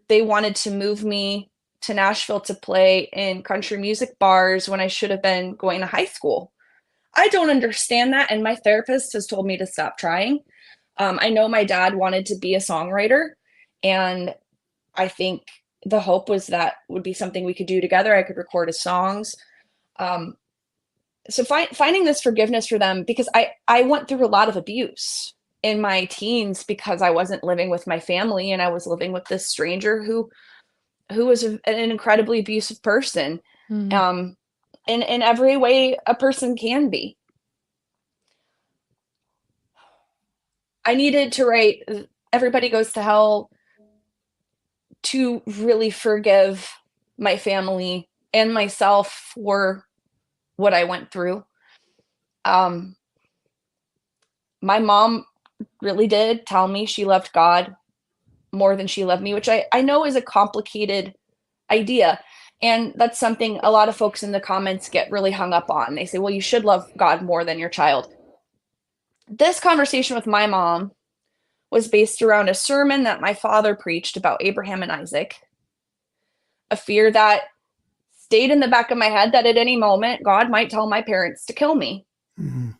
C: they wanted to move me to Nashville to play in country music bars when I should have been going to high school. I don't understand that, and my therapist has told me to stop trying. I know my dad wanted to be a songwriter, and I think the hope was that would be something we could do together. I could record his songs. So finding this forgiveness for them, because I went through a lot of abuse in my teens because I wasn't living with my family and I was living with this stranger who was an incredibly abusive person, in every way a person can be. I needed to write Everybody Goes to Hell to really forgive my family and myself for what I went through. My mom really did tell me she loved God more than she loved me, which I know is a complicated idea. And that's something a lot of folks in the comments get really hung up on. They say, well, you should love God more than your child. This conversation with my mom was based around a sermon that my father preached about Abraham and Isaac, a fear that stayed in the back of my head that at any moment God might tell my parents to kill me. And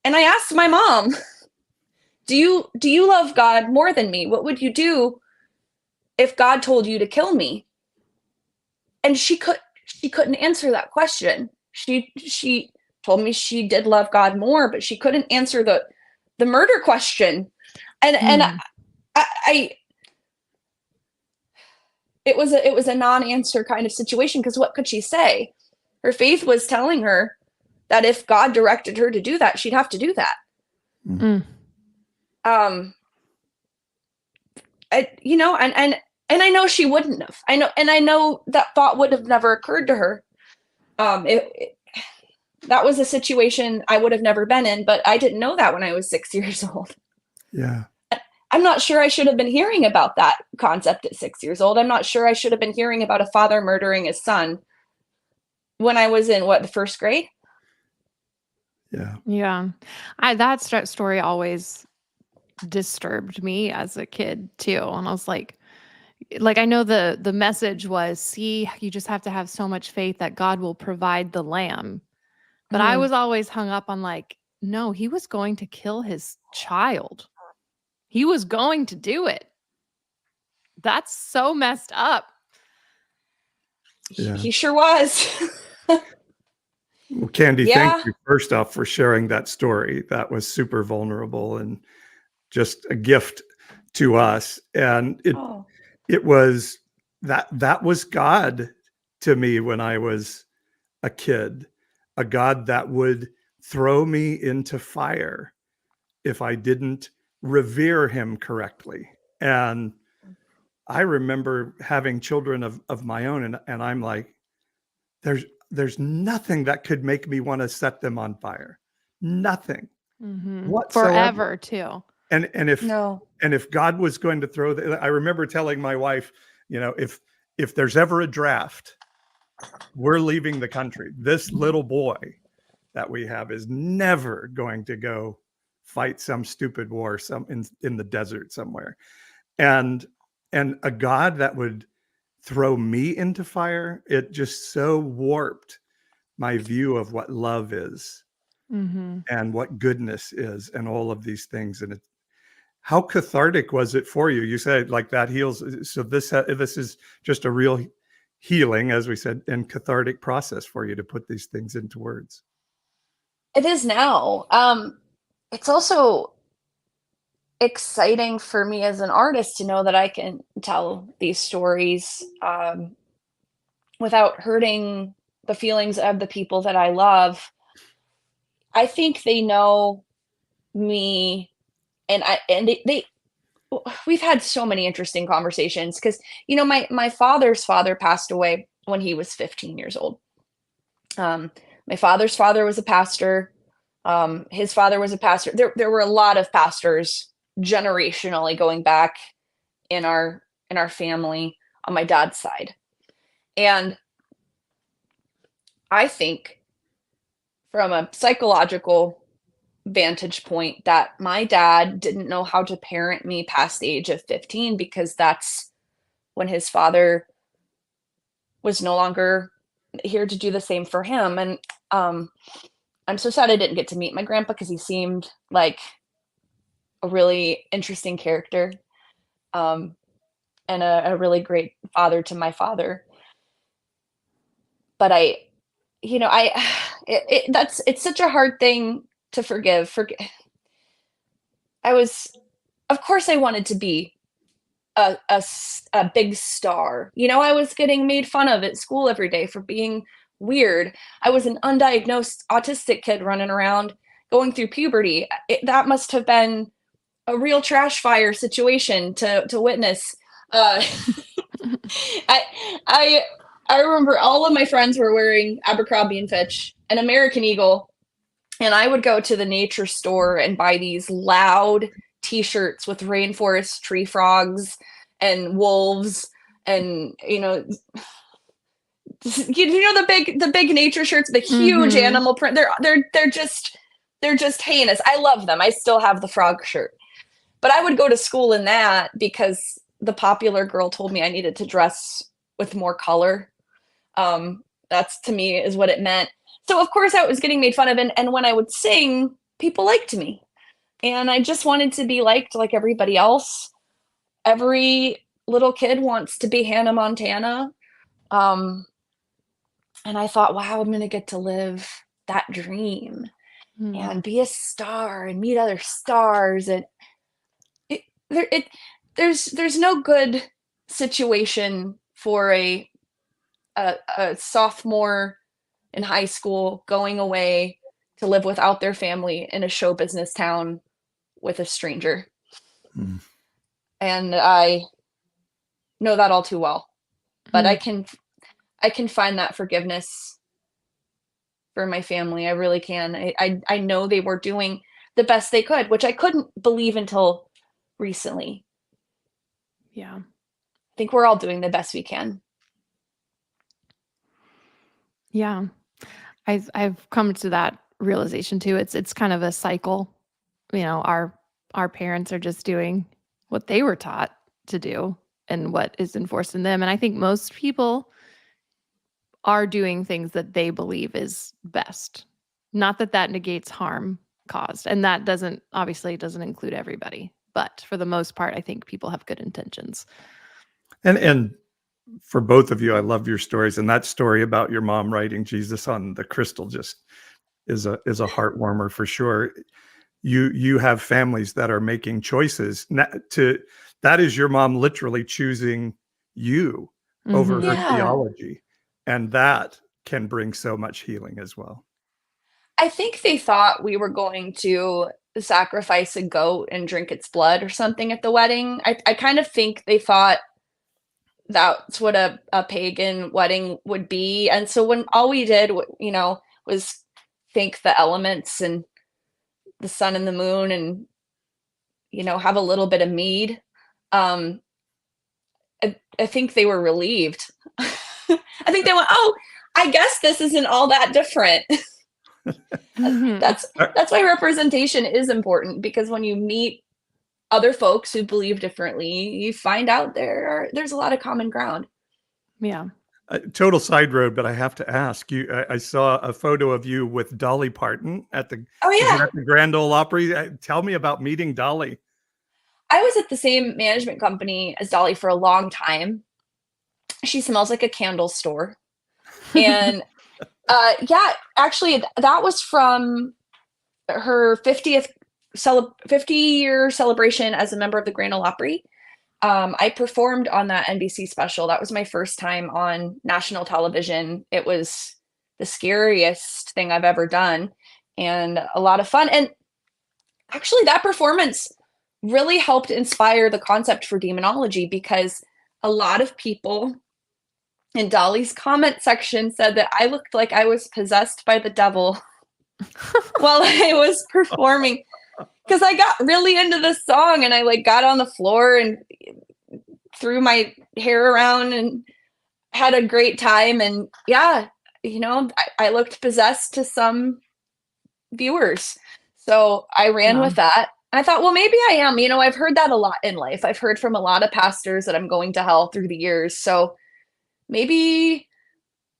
C: I asked my mom, do you love God more than me? What would you do if God told you to kill me? And she couldn't answer that question. She told me she did love God more, but she couldn't answer the murder question. And I it was a non-answer kind of situation, because what could she say? Her faith was telling her that if God directed her to do that, she'd have to do that. And I know she wouldn't have. I know that thought would have never occurred to her. That was a situation I would have never been in, but I didn't know that when I was 6 years old.
A: Yeah.
C: I'm not sure I should have been hearing about that concept at 6 years old. I'm not sure I should have been hearing about a father murdering his son when I was in the first grade.
A: Yeah.
B: Yeah. That story always disturbed me as a kid too. And I was like, I know the message was, see, you just have to have so much faith that God will provide the lamb. But I was always hung up on like, no, he was going to kill his child. He was going to do it. That's so messed up.
A: Yeah.
C: He sure was.
A: Well, Candi,
C: Yeah.
A: thank you first off for sharing that story. That was super vulnerable and just a gift to us. And
C: Oh.
A: it was that was God to me when I was a kid, a God that would throw me into fire if I didn't revere him correctly. And I remember having children of my own, and I'm like, there's nothing that could make me want to set them on fire. Nothing whatsoever.
B: Forever too.
A: And if
C: No.
A: and if God was going to throw I remember telling my wife, if there's ever a draft, we're leaving the country. This little boy that we have is never going to go fight some stupid war in the desert somewhere. And a God that would throw me into fire, it just so warped my view of what love is and what goodness is and all of these things. And how cathartic was it for you? You said like that heals. So this is just a real healing, as we said, and cathartic process for you to put these things into words.
C: It is now. It's also exciting for me as an artist to know that I can tell these stories without hurting the feelings of the people that I love. I think they know me, and we've had so many interesting conversations because my father's father passed away when he was 15 years old. My father's father was a pastor. His father was a pastor. There were a lot of pastors generationally going back in our family on my dad's side. And I think from a psychological vantage point that my dad didn't know how to parent me past the age of 15 because that's when his father was no longer here to do the same for him. And I'm so sad I didn't get to meet my grandpa because he seemed like a really interesting character and a really great father to my father. But it's such a hard thing to forgive. Of course I wanted to be a big star. I was getting made fun of at school every day for being weird. I was an undiagnosed autistic kid running around going through puberty. That must have been a real trash fire situation to witness. I remember all of my friends were wearing Abercrombie and Fitch and American Eagle, and I would go to the nature store and buy these loud t-shirts with rainforest tree frogs and wolves and the big nature shirts, the huge animal print. They're just heinous. I love them. I still have the frog shirt. But I would go to school in that because the popular girl told me I needed to dress with more color. That's to me is what it meant. So of course I was getting made fun of, and when I would sing, people liked me. And I just wanted to be liked like everybody else. Every little kid wants to be Hannah Montana. And I thought, wow, I'm going to get to live that dream and be a star and meet other stars. And there's no good situation for a sophomore in high school going away to live without their family in a show business town with a stranger. And I know that all too well, but I can find that forgiveness for my family. I really can. I know they were doing the best they could, which I couldn't believe until recently.
B: Yeah.
C: I think we're all doing the best we can.
B: Yeah. I've come to that realization too. It's kind of a cycle. You know, our parents are just doing what they were taught to do and what is enforced in them. And I think most people are doing things that they believe is best. Not that that negates harm caused. And that doesn't include everybody. But for the most part, I think people have good intentions.
A: And for both of you, I love your stories. And that story about your mom writing Jesus on the crystal just is a heart warmer for sure. You have families that are making choices that is your mom literally choosing you over her
C: Yeah.
A: theology. And that can bring so much healing as well.
C: I think they thought we were going to sacrifice a goat and drink its blood or something at the wedding. I kind of think they thought that's what a pagan wedding would be. And so when all we did, was thank the elements and the sun and the moon and, have a little bit of mead, I think they were relieved. I think they went, oh, I guess this isn't all that different. That's why representation is important, because when you meet other folks who believe differently, you find out there's a lot of common ground.
B: Yeah.
A: Total side road, but I have to ask you. I saw a photo of you with Dolly Parton at the Grand Ole Opry. Tell me about meeting Dolly.
C: I was at the same management company as Dolly for a long time. She smells like a candle store, and actually, that was from her 50-year celebration as a member of the Grand Ole Opry. I performed on that NBC special. That was my first time on national television. It was the scariest thing I've ever done and a lot of fun. And actually, that performance really helped inspire the concept for demonology, because a lot of people in Dolly's comment section said that I looked like I was possessed by the devil while I was performing, because I got really into this song and I got on the floor and threw my hair around and had a great time. And I looked possessed to some viewers. So I ran with that. I thought, well, maybe I am. I've heard that a lot in life. I've heard from a lot of pastors that I'm going to hell through the years. So maybe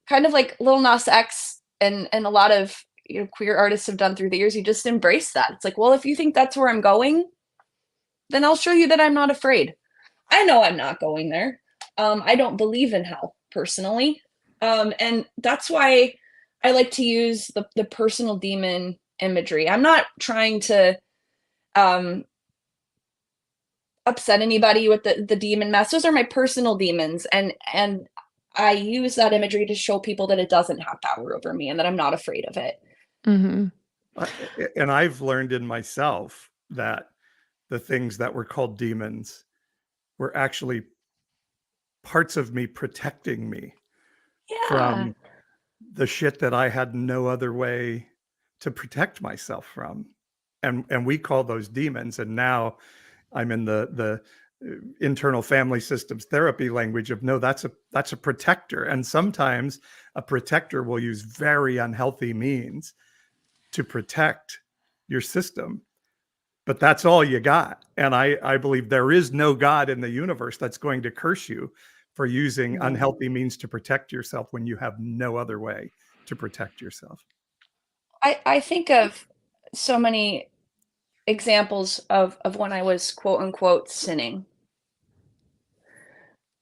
C: kind of like Lil Nas X and a lot of queer artists have done through the years, you just embrace that. It's like, well, if you think that's where I'm going, then I'll show you that I'm not afraid. I know I'm not going there. I don't believe in hell personally. And that's why I like to use the personal demon imagery. I'm not trying to upset anybody with the demon mess. Those are my personal demons. And I use that imagery to show people that it doesn't have power over me and that I'm not afraid of it.
B: Mm-hmm.
A: And I've learned in myself that the things that were called demons were actually parts of me protecting me from the shit that I had no other way to protect myself from. And we call those demons. And now I'm in the internal family systems therapy language of, no, that's a protector. And sometimes a protector will use very unhealthy means to protect your system. But that's all you got. And I believe there is no God in the universe that's going to curse you for using unhealthy means to protect yourself when you have no other way to protect yourself.
C: I think of so many examples of when I was quote unquote sinning,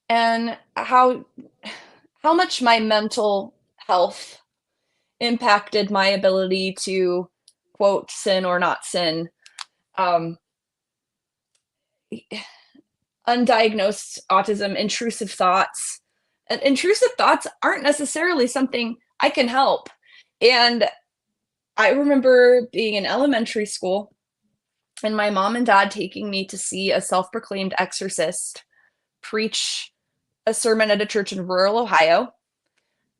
C: and how much my mental health impacted my ability to quote sin or not sin. Undiagnosed autism, intrusive thoughts. And intrusive thoughts aren't necessarily something I can help. And I remember being in elementary school and my mom and dad taking me to see a self-proclaimed exorcist preach a sermon at a church in rural Ohio.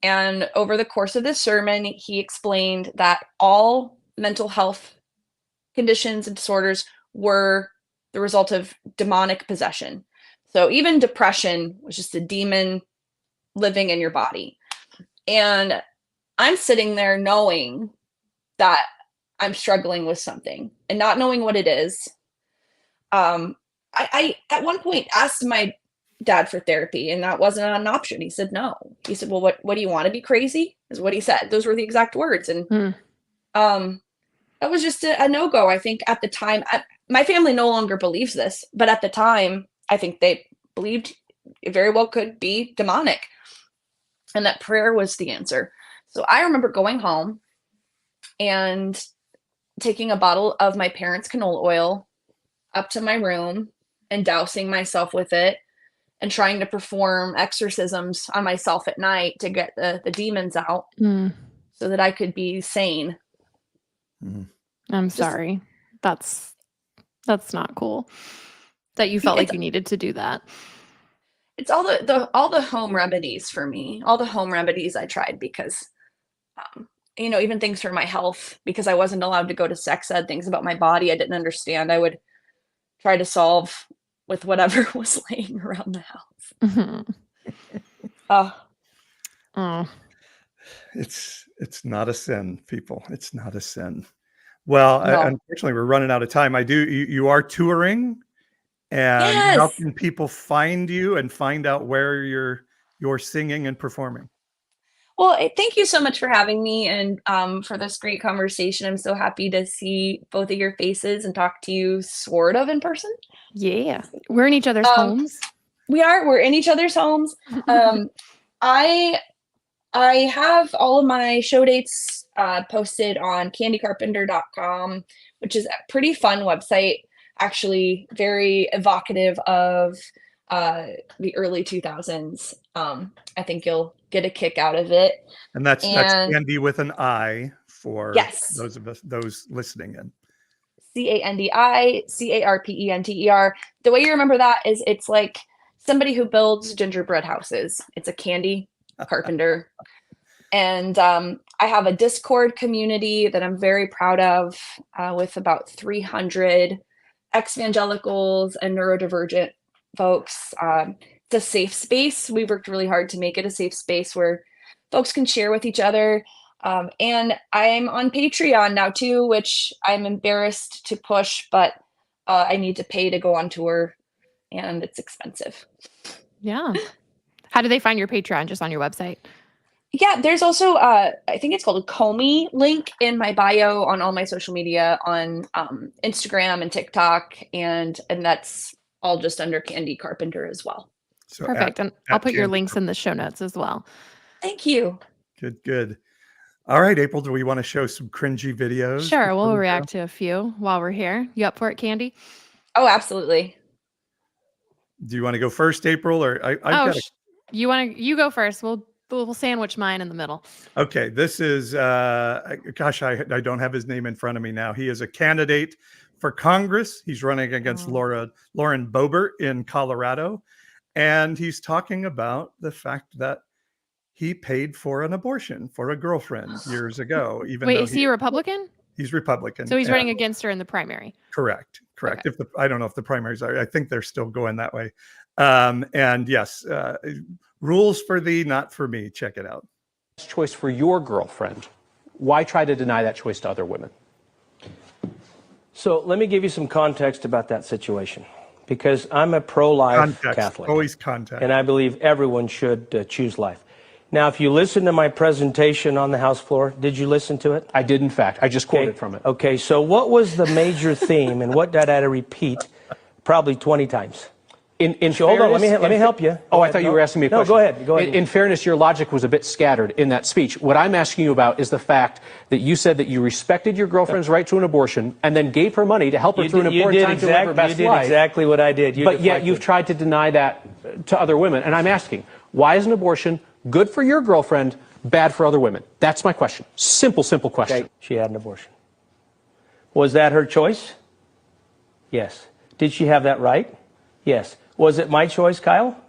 C: And over the course of this sermon, he explained that all mental health conditions and disorders were the result of demonic possession. So even depression was just a demon living in your body. And I'm sitting there knowing that I'm struggling with something and not knowing what it is. I at one point asked my dad for therapy, and that wasn't an option. He said no. He said, well, what do you want to be crazy? Is what he said. Those were the exact words. And that was just a no-go. I think at the time, my family no longer believes this, but at the time, I think they believed it very well could be demonic, and that prayer was the answer. So I remember going home and taking a bottle of my parents' canola oil up to my room and dousing myself with it and trying to perform exorcisms on myself at night to get the demons out so that I could be sane.
B: I'm sorry. That's not cool that you felt like you needed to do that.
C: It's all the home remedies for me, all the home remedies I tried because, even things for my health, because I wasn't allowed to go to sex ed, things about my body I didn't understand. I would try to solve with whatever was laying around the house.
A: It's not a sin, people. It's not a sin. Well,
C: No.
A: Unfortunately, we're running out of time. You are touring, and
C: Yes.
A: how can people find you and find out where you're singing and performing?
C: Well, thank you so much for having me and for this great conversation. I'm so happy to see both of your faces and talk to you sort of in person.
B: Yeah. We're in each other's homes.
C: We're in each other's homes. I have all of my show dates posted on candycarpenter.com, which is a pretty fun website, actually very evocative of the early 2000s. I think you'll get a kick out of it.
A: And that's Candi with an I for those listening in.
C: CandiCarpenter. The way you remember that is it's like somebody who builds gingerbread houses. It's a Candi Carpenter. And I have a Discord community that I'm very proud of with about 300 ex-evangelicals and neurodivergent folks. It's a safe space. We worked really hard to make it a safe space where folks can share with each other. And I'm on Patreon now too, which I'm embarrassed to push, but I need to pay to go on tour, and it's expensive.
B: Yeah. How do they find your Patreon? Just on your website?
C: Yeah, there's also I think it's called a Comey link in my bio on all my social media on Instagram and TikTok, and that's all just under Candi Carpenter as well.
A: So
B: perfect. And I'll put your links in the show notes as well.
C: Thank you.
A: Good. All right, April, do we want to show some cringy videos?
B: Sure, we'll react to a few while we're here. You up for it, Candi?
C: Oh, absolutely.
A: Do you want to go first, April, or
B: you go first? We'll sandwich mine in the middle.
A: Okay, this is I don't have his name in front of me now. He is a candidate for Congress. He's running against Lauren Boebert in Colorado, and he's talking about the fact that he paid for an abortion for a girlfriend years ago.
B: Is he a Republican?
A: He's Republican.
B: So he's running against her in the primary.
A: Correct.
B: Okay.
A: I don't know if the primaries are. I think they're still going that way. And yes, rules for thee, not for me. Check it out.
E: Choice for your girlfriend. Why try to deny that choice to other women?
F: So let me give you some context about that situation, because I'm a pro-life Catholic.
A: Always context.
F: And I believe everyone should choose life. Now, if you listen to my presentation on the House floor, did you listen to it?
E: I did, in fact. I just quoted from it.
F: Okay, so what was the major theme, and what did I had to repeat probably 20 times?
E: Hold
F: on, let me help you.
E: Oh, I thought you were asking me a question.
F: No, go ahead.
E: In fairness, your logic was a bit scattered in that speech. What I'm asking you about is the fact that you said that you respected your girlfriend's right to an abortion and then gave her money to help her through an important time to live her best life.
F: You did exactly what I did.
E: But yet you've tried to deny that to other women. And I'm asking, why is an abortion good for your girlfriend, bad for other women? That's my question. Simple question.
F: Okay. She had an abortion. Was that her choice? Yes. Did she have that right? Yes. Was it my choice, Kyle?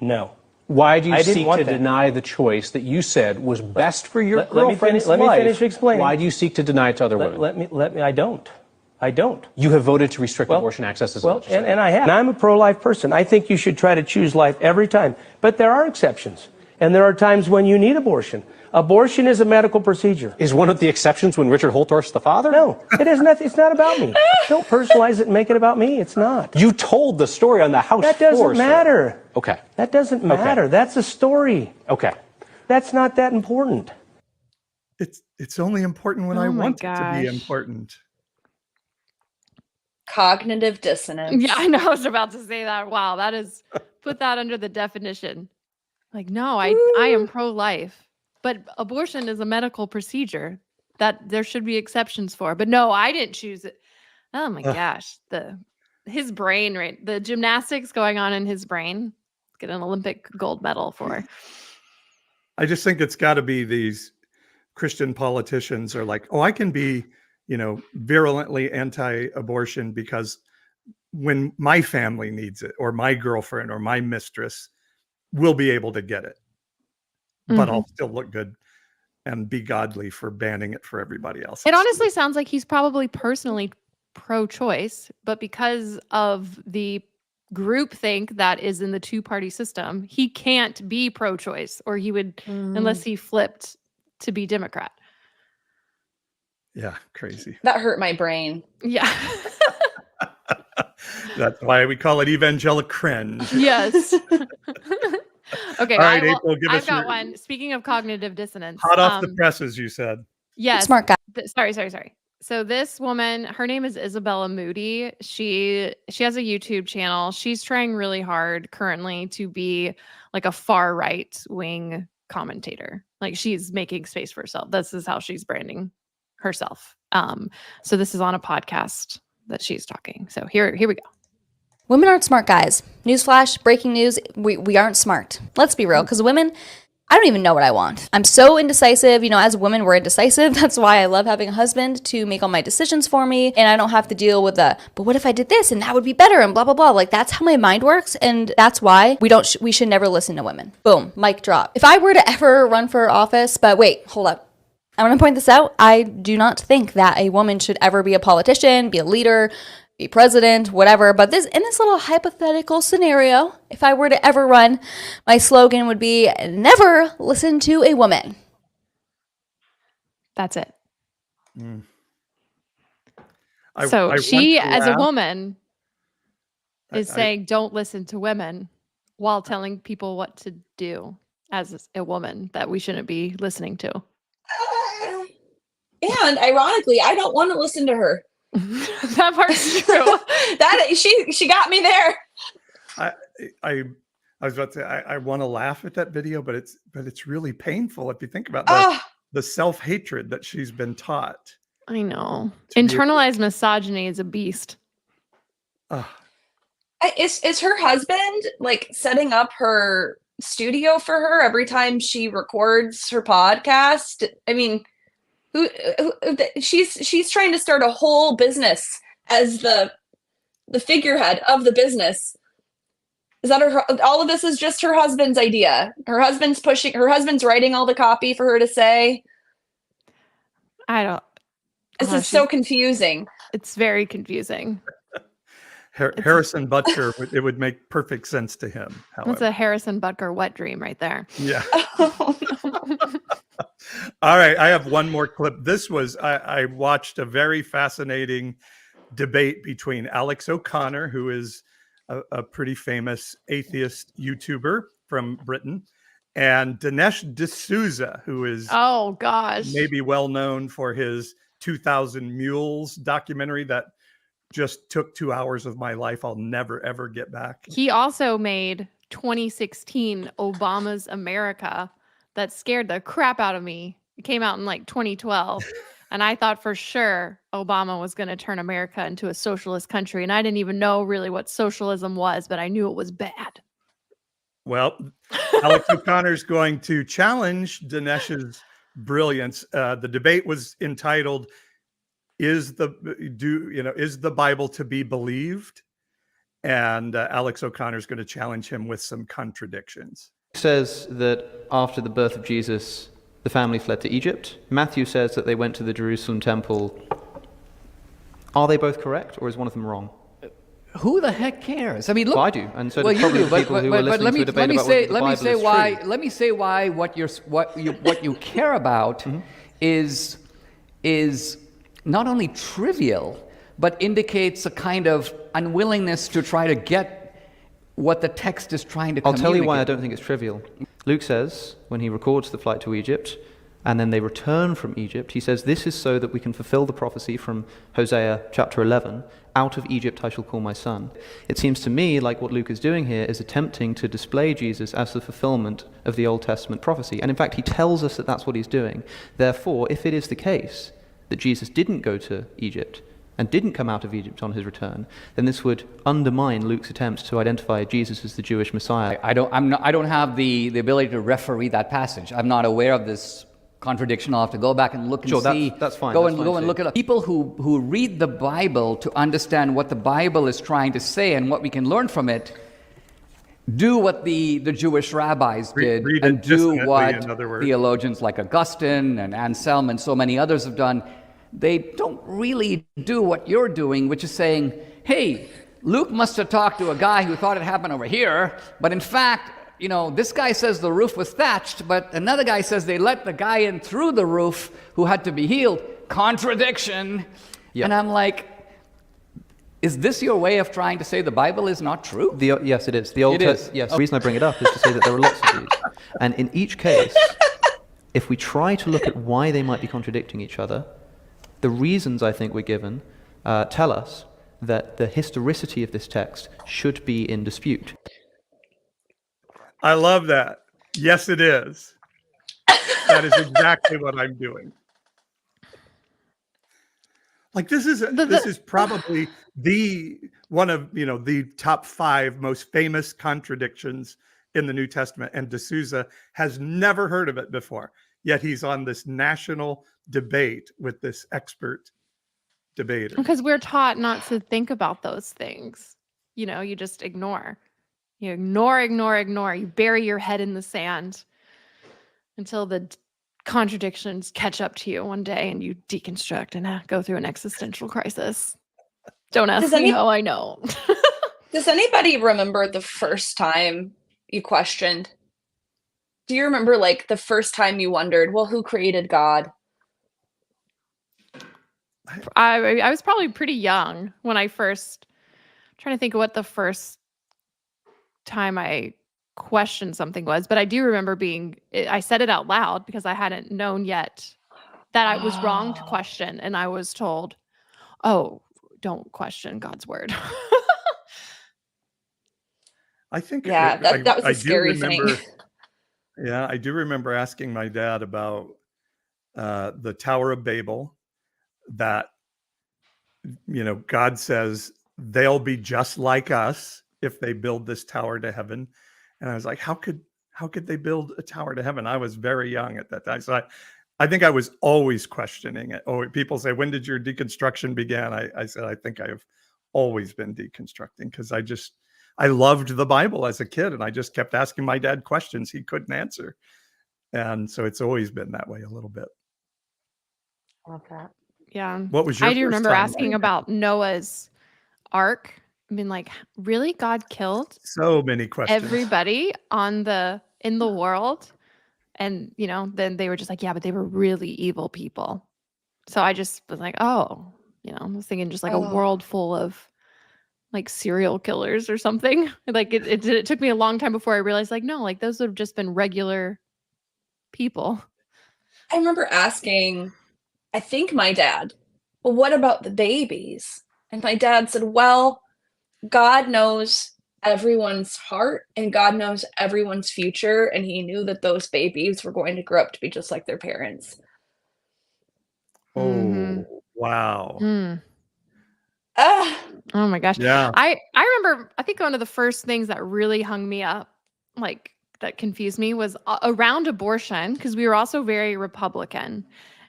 F: No.
E: Why do you seek to deny the choice that you said was best for your girlfriend's life?
F: Let me finish explaining.
E: Why do you seek to deny it to other women?
F: Let me. I don't. I don't.
E: You have voted to restrict abortion access as a
F: Well,
E: legislator.
F: and I have. And I'm a pro-life person. I think you should try to choose life every time. But there are exceptions. And there are times when you need abortion. Abortion is a medical procedure.
E: Is one of the exceptions when Richard Holtorf's the father?
F: No, it is not. It's not about me. Don't personalize it and make it about me. It's not.
E: You told the story on the House
F: That
E: floor,
F: doesn't matter.
E: sir. Okay.
F: That doesn't matter. That's a story.
E: Okay.
F: That's not that important.
A: It's only important when I
B: my
A: want it to be
B: gosh.
A: important.
C: Cognitive dissonance.
B: Yeah, I know. I was about to say that. Wow, that is put that under the definition. Like, no, I am pro-life, but abortion is a medical procedure that there should be exceptions for. But no, I didn't choose it. Oh my gosh, his brain, right? The gymnastics going on in his brain. Get an Olympic gold medal for.
A: I just think it's got to be these Christian politicians are like, oh, I can be, virulently anti-abortion because when my family needs it, or my girlfriend or my mistress will be able to get it, but I'll still look good and be godly for banning it for everybody else.
B: It honestly sounds like he's probably personally pro-choice, but because of the groupthink that is in the two-party system, he can't be pro-choice, or he would, unless he flipped to be Democrat.
A: Yeah, crazy.
C: That hurt my brain.
B: Yeah.
A: That's why we call it evangelical cringe.
B: Yes. Okay.
A: All right, April, give
B: I've
A: us
B: got
A: your
B: one. Speaking of cognitive dissonance.
A: hot off the presses, you said.
B: Yes.
G: Smart guy.
B: Sorry. So this woman, her name is Isabella Moody. She has a YouTube channel. She's trying really hard currently to be like a far right wing commentator. Like, she's making space for herself. This is how she's branding herself. So this is on a podcast that she's talking. So here we go.
G: Women aren't smart, guys. Newsflash, breaking news, we aren't smart. Let's be real, because women, I don't even know what I want. I'm so indecisive. As women, we're indecisive. That's why I love having a husband to make all my decisions for me, and I don't have to deal with but what if I did this and that would be better and blah, blah, blah. Like, that's how my mind works, and that's why we should never listen to women. Boom, mic drop. If I were to ever run for office, but wait, hold up. I want to point this out. I do not think that a woman should ever be a politician, be a leader, be president, whatever. But in this little hypothetical scenario, if I were to ever run, my slogan would be never listen to a woman.
B: That's it.
A: I
B: she,
A: want to
B: as a
A: laugh.
B: woman, is
A: I-
B: saying don't listen to women while telling people what to do as a woman that we shouldn't be listening to.
C: And ironically, I don't want to listen to her.
B: That part's true.
C: That she got me there.
A: I was about to say I want to laugh at that video, but it's really painful if you think about the self-hatred that she's been taught.
B: I know.
A: To be-
B: Internalized misogyny is a beast.
C: Is her husband like setting up her studio for her every time she records her podcast? I mean, she's trying to start a whole business as the figurehead of the business. Is that all of this is just her husband's idea? Her husband's writing all the copy for her to say. This is so confusing.
B: It's very confusing.
A: Harrison Butker, it would make perfect sense to him.
B: That's
A: However,
B: a Harrison Butker wet dream right there.
A: yeah. All right, I have one more clip. This was I watched a very fascinating debate between Alex O'Connor, who is a pretty famous atheist YouTuber from Britain, and Dinesh D'Souza, who is
B: Oh gosh.
A: maybe well known for his 2000 Mules documentary that just took 2 hours of my life I'll never ever get back.
B: He also made 2016 Obama's America that scared the crap out of me. It came out in like 2012. And I thought for sure Obama was going to turn America into a socialist country. And I didn't even know really what socialism was, but I knew it was bad.
A: Well, Alex O'Connor's going to challenge Dinesh's brilliance. The debate was entitled, is the Bible to be believed? And Alex O'Connor's going to challenge him with some contradictions.
H: It says that after the birth of Jesus, the family fled to Egypt. Matthew says that they went to the Jerusalem temple Are they both correct, or is one of them wrong?
I: Who the heck cares? I mean, look.
H: Well, I do, and so do
I: well, you
H: probably
I: do,
H: the
I: but,
H: people who
I: but,
H: are
I: but
H: listening
I: let me
H: to a debate
I: let me
H: about
I: say
H: whether the
I: let me
H: Bible
I: say
H: is
I: why
H: true.
I: let me say why what you care about is not only trivial, but indicates a kind of unwillingness to try to get what the text is trying to
H: I'll
I: communicate.
H: tell you why I don't think it's trivial. Luke says, when he records the flight to Egypt, and then they return from Egypt, he says, this is so that we can fulfill the prophecy from Hosea chapter 11, out of Egypt I shall call my son. It seems to me like what Luke is doing here is attempting to display Jesus as the fulfillment of the Old Testament prophecy. And in fact, he tells us that that's what he's doing. Therefore, if it is the case that Jesus didn't go to Egypt and didn't come out of Egypt on his return, then this would undermine Luke's attempts to identify Jesus as the Jewish Messiah.
I: I don't have the ability to referee that passage. I'm not aware of this contradiction. I'll have to go back and look and see.
H: That's fine.
I: Go
H: that's
I: and
H: fine
I: go and
H: too.
I: look it up. People who read the Bible to understand what the Bible is trying to say and what we can learn from it, do what the Jewish rabbis did
A: read
I: and
A: it
I: do
A: dissonantly,
I: what
A: in other words.
I: theologians like Augustine and Anselm and so many others have done. They don't really do what you're doing, which is saying, hey, Luke must have talked to a guy who thought it happened over here, but in fact, you know, this guy says the roof was thatched, but another guy says they let the guy in through the roof who had to be healed. Contradiction.
H: Yep.
I: And I'm like, is this your way of trying to say the Bible is not true?
H: Yes, it is. The Old Testament. Yes. The reason I bring it up is to say that there are lots of these. And in each case, if we try to look at why they might be contradicting each other, the reasons I think we're given tell us that the historicity of this text should be in dispute.
A: I love that. Yes, it is. That is exactly what I'm doing. Like this is probably the one of the top 5 most famous contradictions in the New Testament, and D'Souza has never heard of it before. Yet he's on this national debate with this expert debater.
B: Because we're taught not to think about those things. You just ignore. You ignore. You bury your head in the sand until the contradictions catch up to you one day and you deconstruct and go through an existential crisis. Don't ask me how I know.
C: Does anybody remember the first time you questioned? Do you remember like the first time you wondered, well, who created God?
B: I was probably pretty young when I first, I'm trying to think of what the first time I questioned something was, but I do remember I said it out loud because I hadn't known yet that I was wrong to question, and I was told, oh, don't question God's word.
A: I think
C: that was a scary thing.
A: Yeah, I do remember asking my dad about the Tower of Babel, that God says they'll be just like us if they build this tower to heaven. And I was like, how could they build a tower to heaven? I was very young at that time. So I think I was always questioning it. Oh, people say, when did your deconstruction begin? I said, I think I have always been deconstructing, because I loved the Bible as a kid, and I just kept asking my dad questions he couldn't answer. And so it's always been that way a little bit.
C: I love that.
B: Yeah.
A: What was your
B: I do
A: first
B: remember
A: time?
B: asking about Noah's Ark. I mean, like, really? God killed
A: So many questions.
B: everybody in the world? And, then they were just like, yeah, but they were really evil people. So I just was like, oh, I was thinking just like a world full of like serial killers or something. Like it took me a long time before I realized, like, no, like those would have just been regular people.
C: I remember asking, I think my dad, well, what about the babies? And my dad said, well, God knows everyone's heart and God knows everyone's future. And he knew that those babies were going to grow up to be just like their parents.
A: Oh, wow.
B: Oh my gosh.
A: Yeah.
B: I remember, I think one of the first things that really hung me up, like that confused me, was around abortion, because we were also very Republican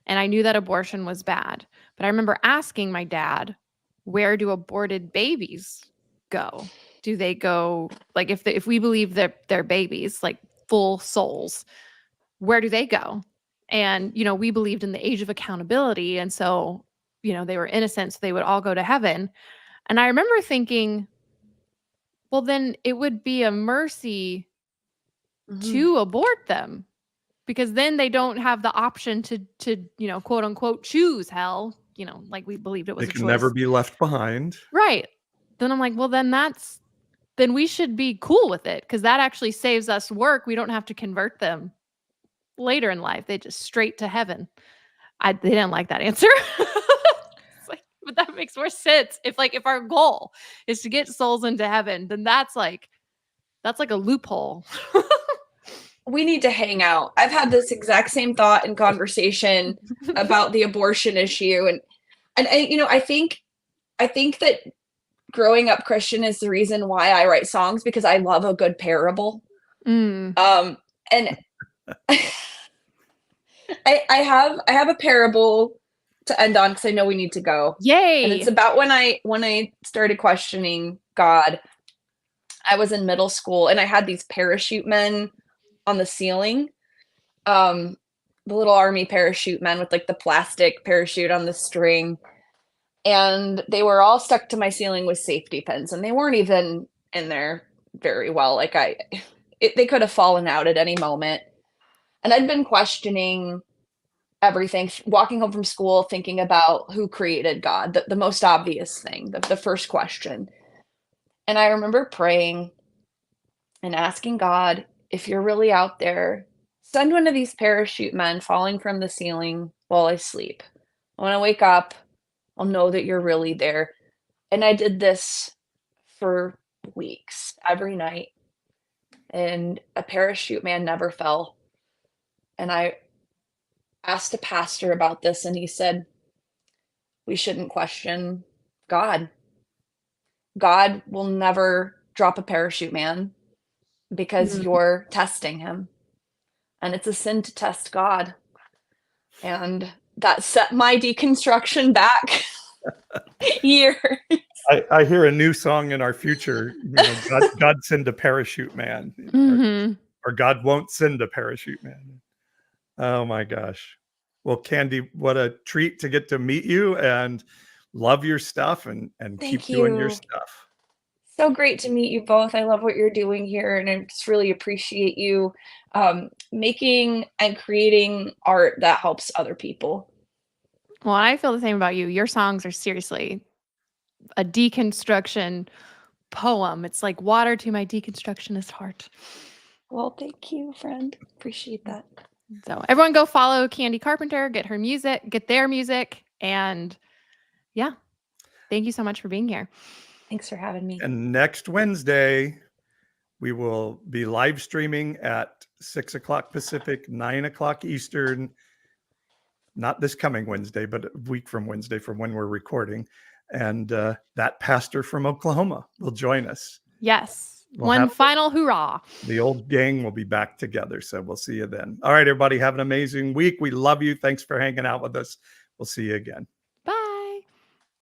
B: and I knew that abortion was bad. But I remember asking my dad, where do aborted babies go? Do they go, like, if we believe that they're babies, like full souls, where do they go? And, we believed in the age of accountability. And so, they were innocent, so they would all go to heaven. And I remember thinking, well, then it would be a mercy to abort them, because then they don't have the option to quote unquote choose hell, like we believed it was
A: They
B: a
A: can
B: choice.
A: never be left behind.
B: Right. Then I'm like, well, then we should be cool with it, because that actually saves us work. We don't have to convert them later in life. They just straight to heaven. They didn't like that answer. It's like, but that makes more sense. If our goal is to get souls into heaven, then that's like a loophole.
C: We need to hang out. I've had this exact same thought and conversation about the abortion issue, and I think that growing up Christian is the reason why I write songs, because I love a good parable. And I have a parable to end on, because I know we need to go.
B: Yay!
C: And it's about when I started questioning God. I was in middle school, and I had these parachute men on the ceiling, the little army parachute men with like the plastic parachute on the string, and they were all stuck to my ceiling with safety pins, and they weren't even in there very well. Like they could have fallen out at any moment. And I'd been questioning everything, walking home from school, thinking about who created God, the most obvious thing, the first question. And I remember praying and asking God, if you're really out there, send one of these parachute men falling from the ceiling while I sleep. When I wake up, I'll know that you're really there. And I did this for weeks, every night. And a parachute man never fell. And I asked a pastor about this, and he said, we shouldn't question God. God will never drop a parachute man, because you're testing him. And it's a sin to test God. And that set my deconstruction back years.
A: I hear a new song in our future. God send a parachute man, or God won't send a parachute man. Oh my gosh. Well, Candi, what a treat to get to meet you, and love your stuff, and keep doing your stuff.
C: So great to meet you both. I love what you're doing here, and I just really appreciate you making and creating art that helps other people.
B: Well, I feel the same about you. Your songs are seriously a deconstruction poem. It's like water to my deconstructionist heart.
C: Well, thank you, friend. Appreciate that.
B: So everyone go follow Candi Carpenter, get their music. And yeah, thank you so much for being here.
C: Thanks for having me.
A: And next Wednesday, we will be live streaming at 6 o'clock Pacific, 9 o'clock Eastern. Not this coming Wednesday, but a week from Wednesday from when we're recording. And that pastor from Oklahoma will join us.
B: Yes. One final hurrah.
A: The old gang will be back together. So we'll see you then. All right, everybody, have an amazing week. We love you. Thanks for hanging out with us. We'll see you again.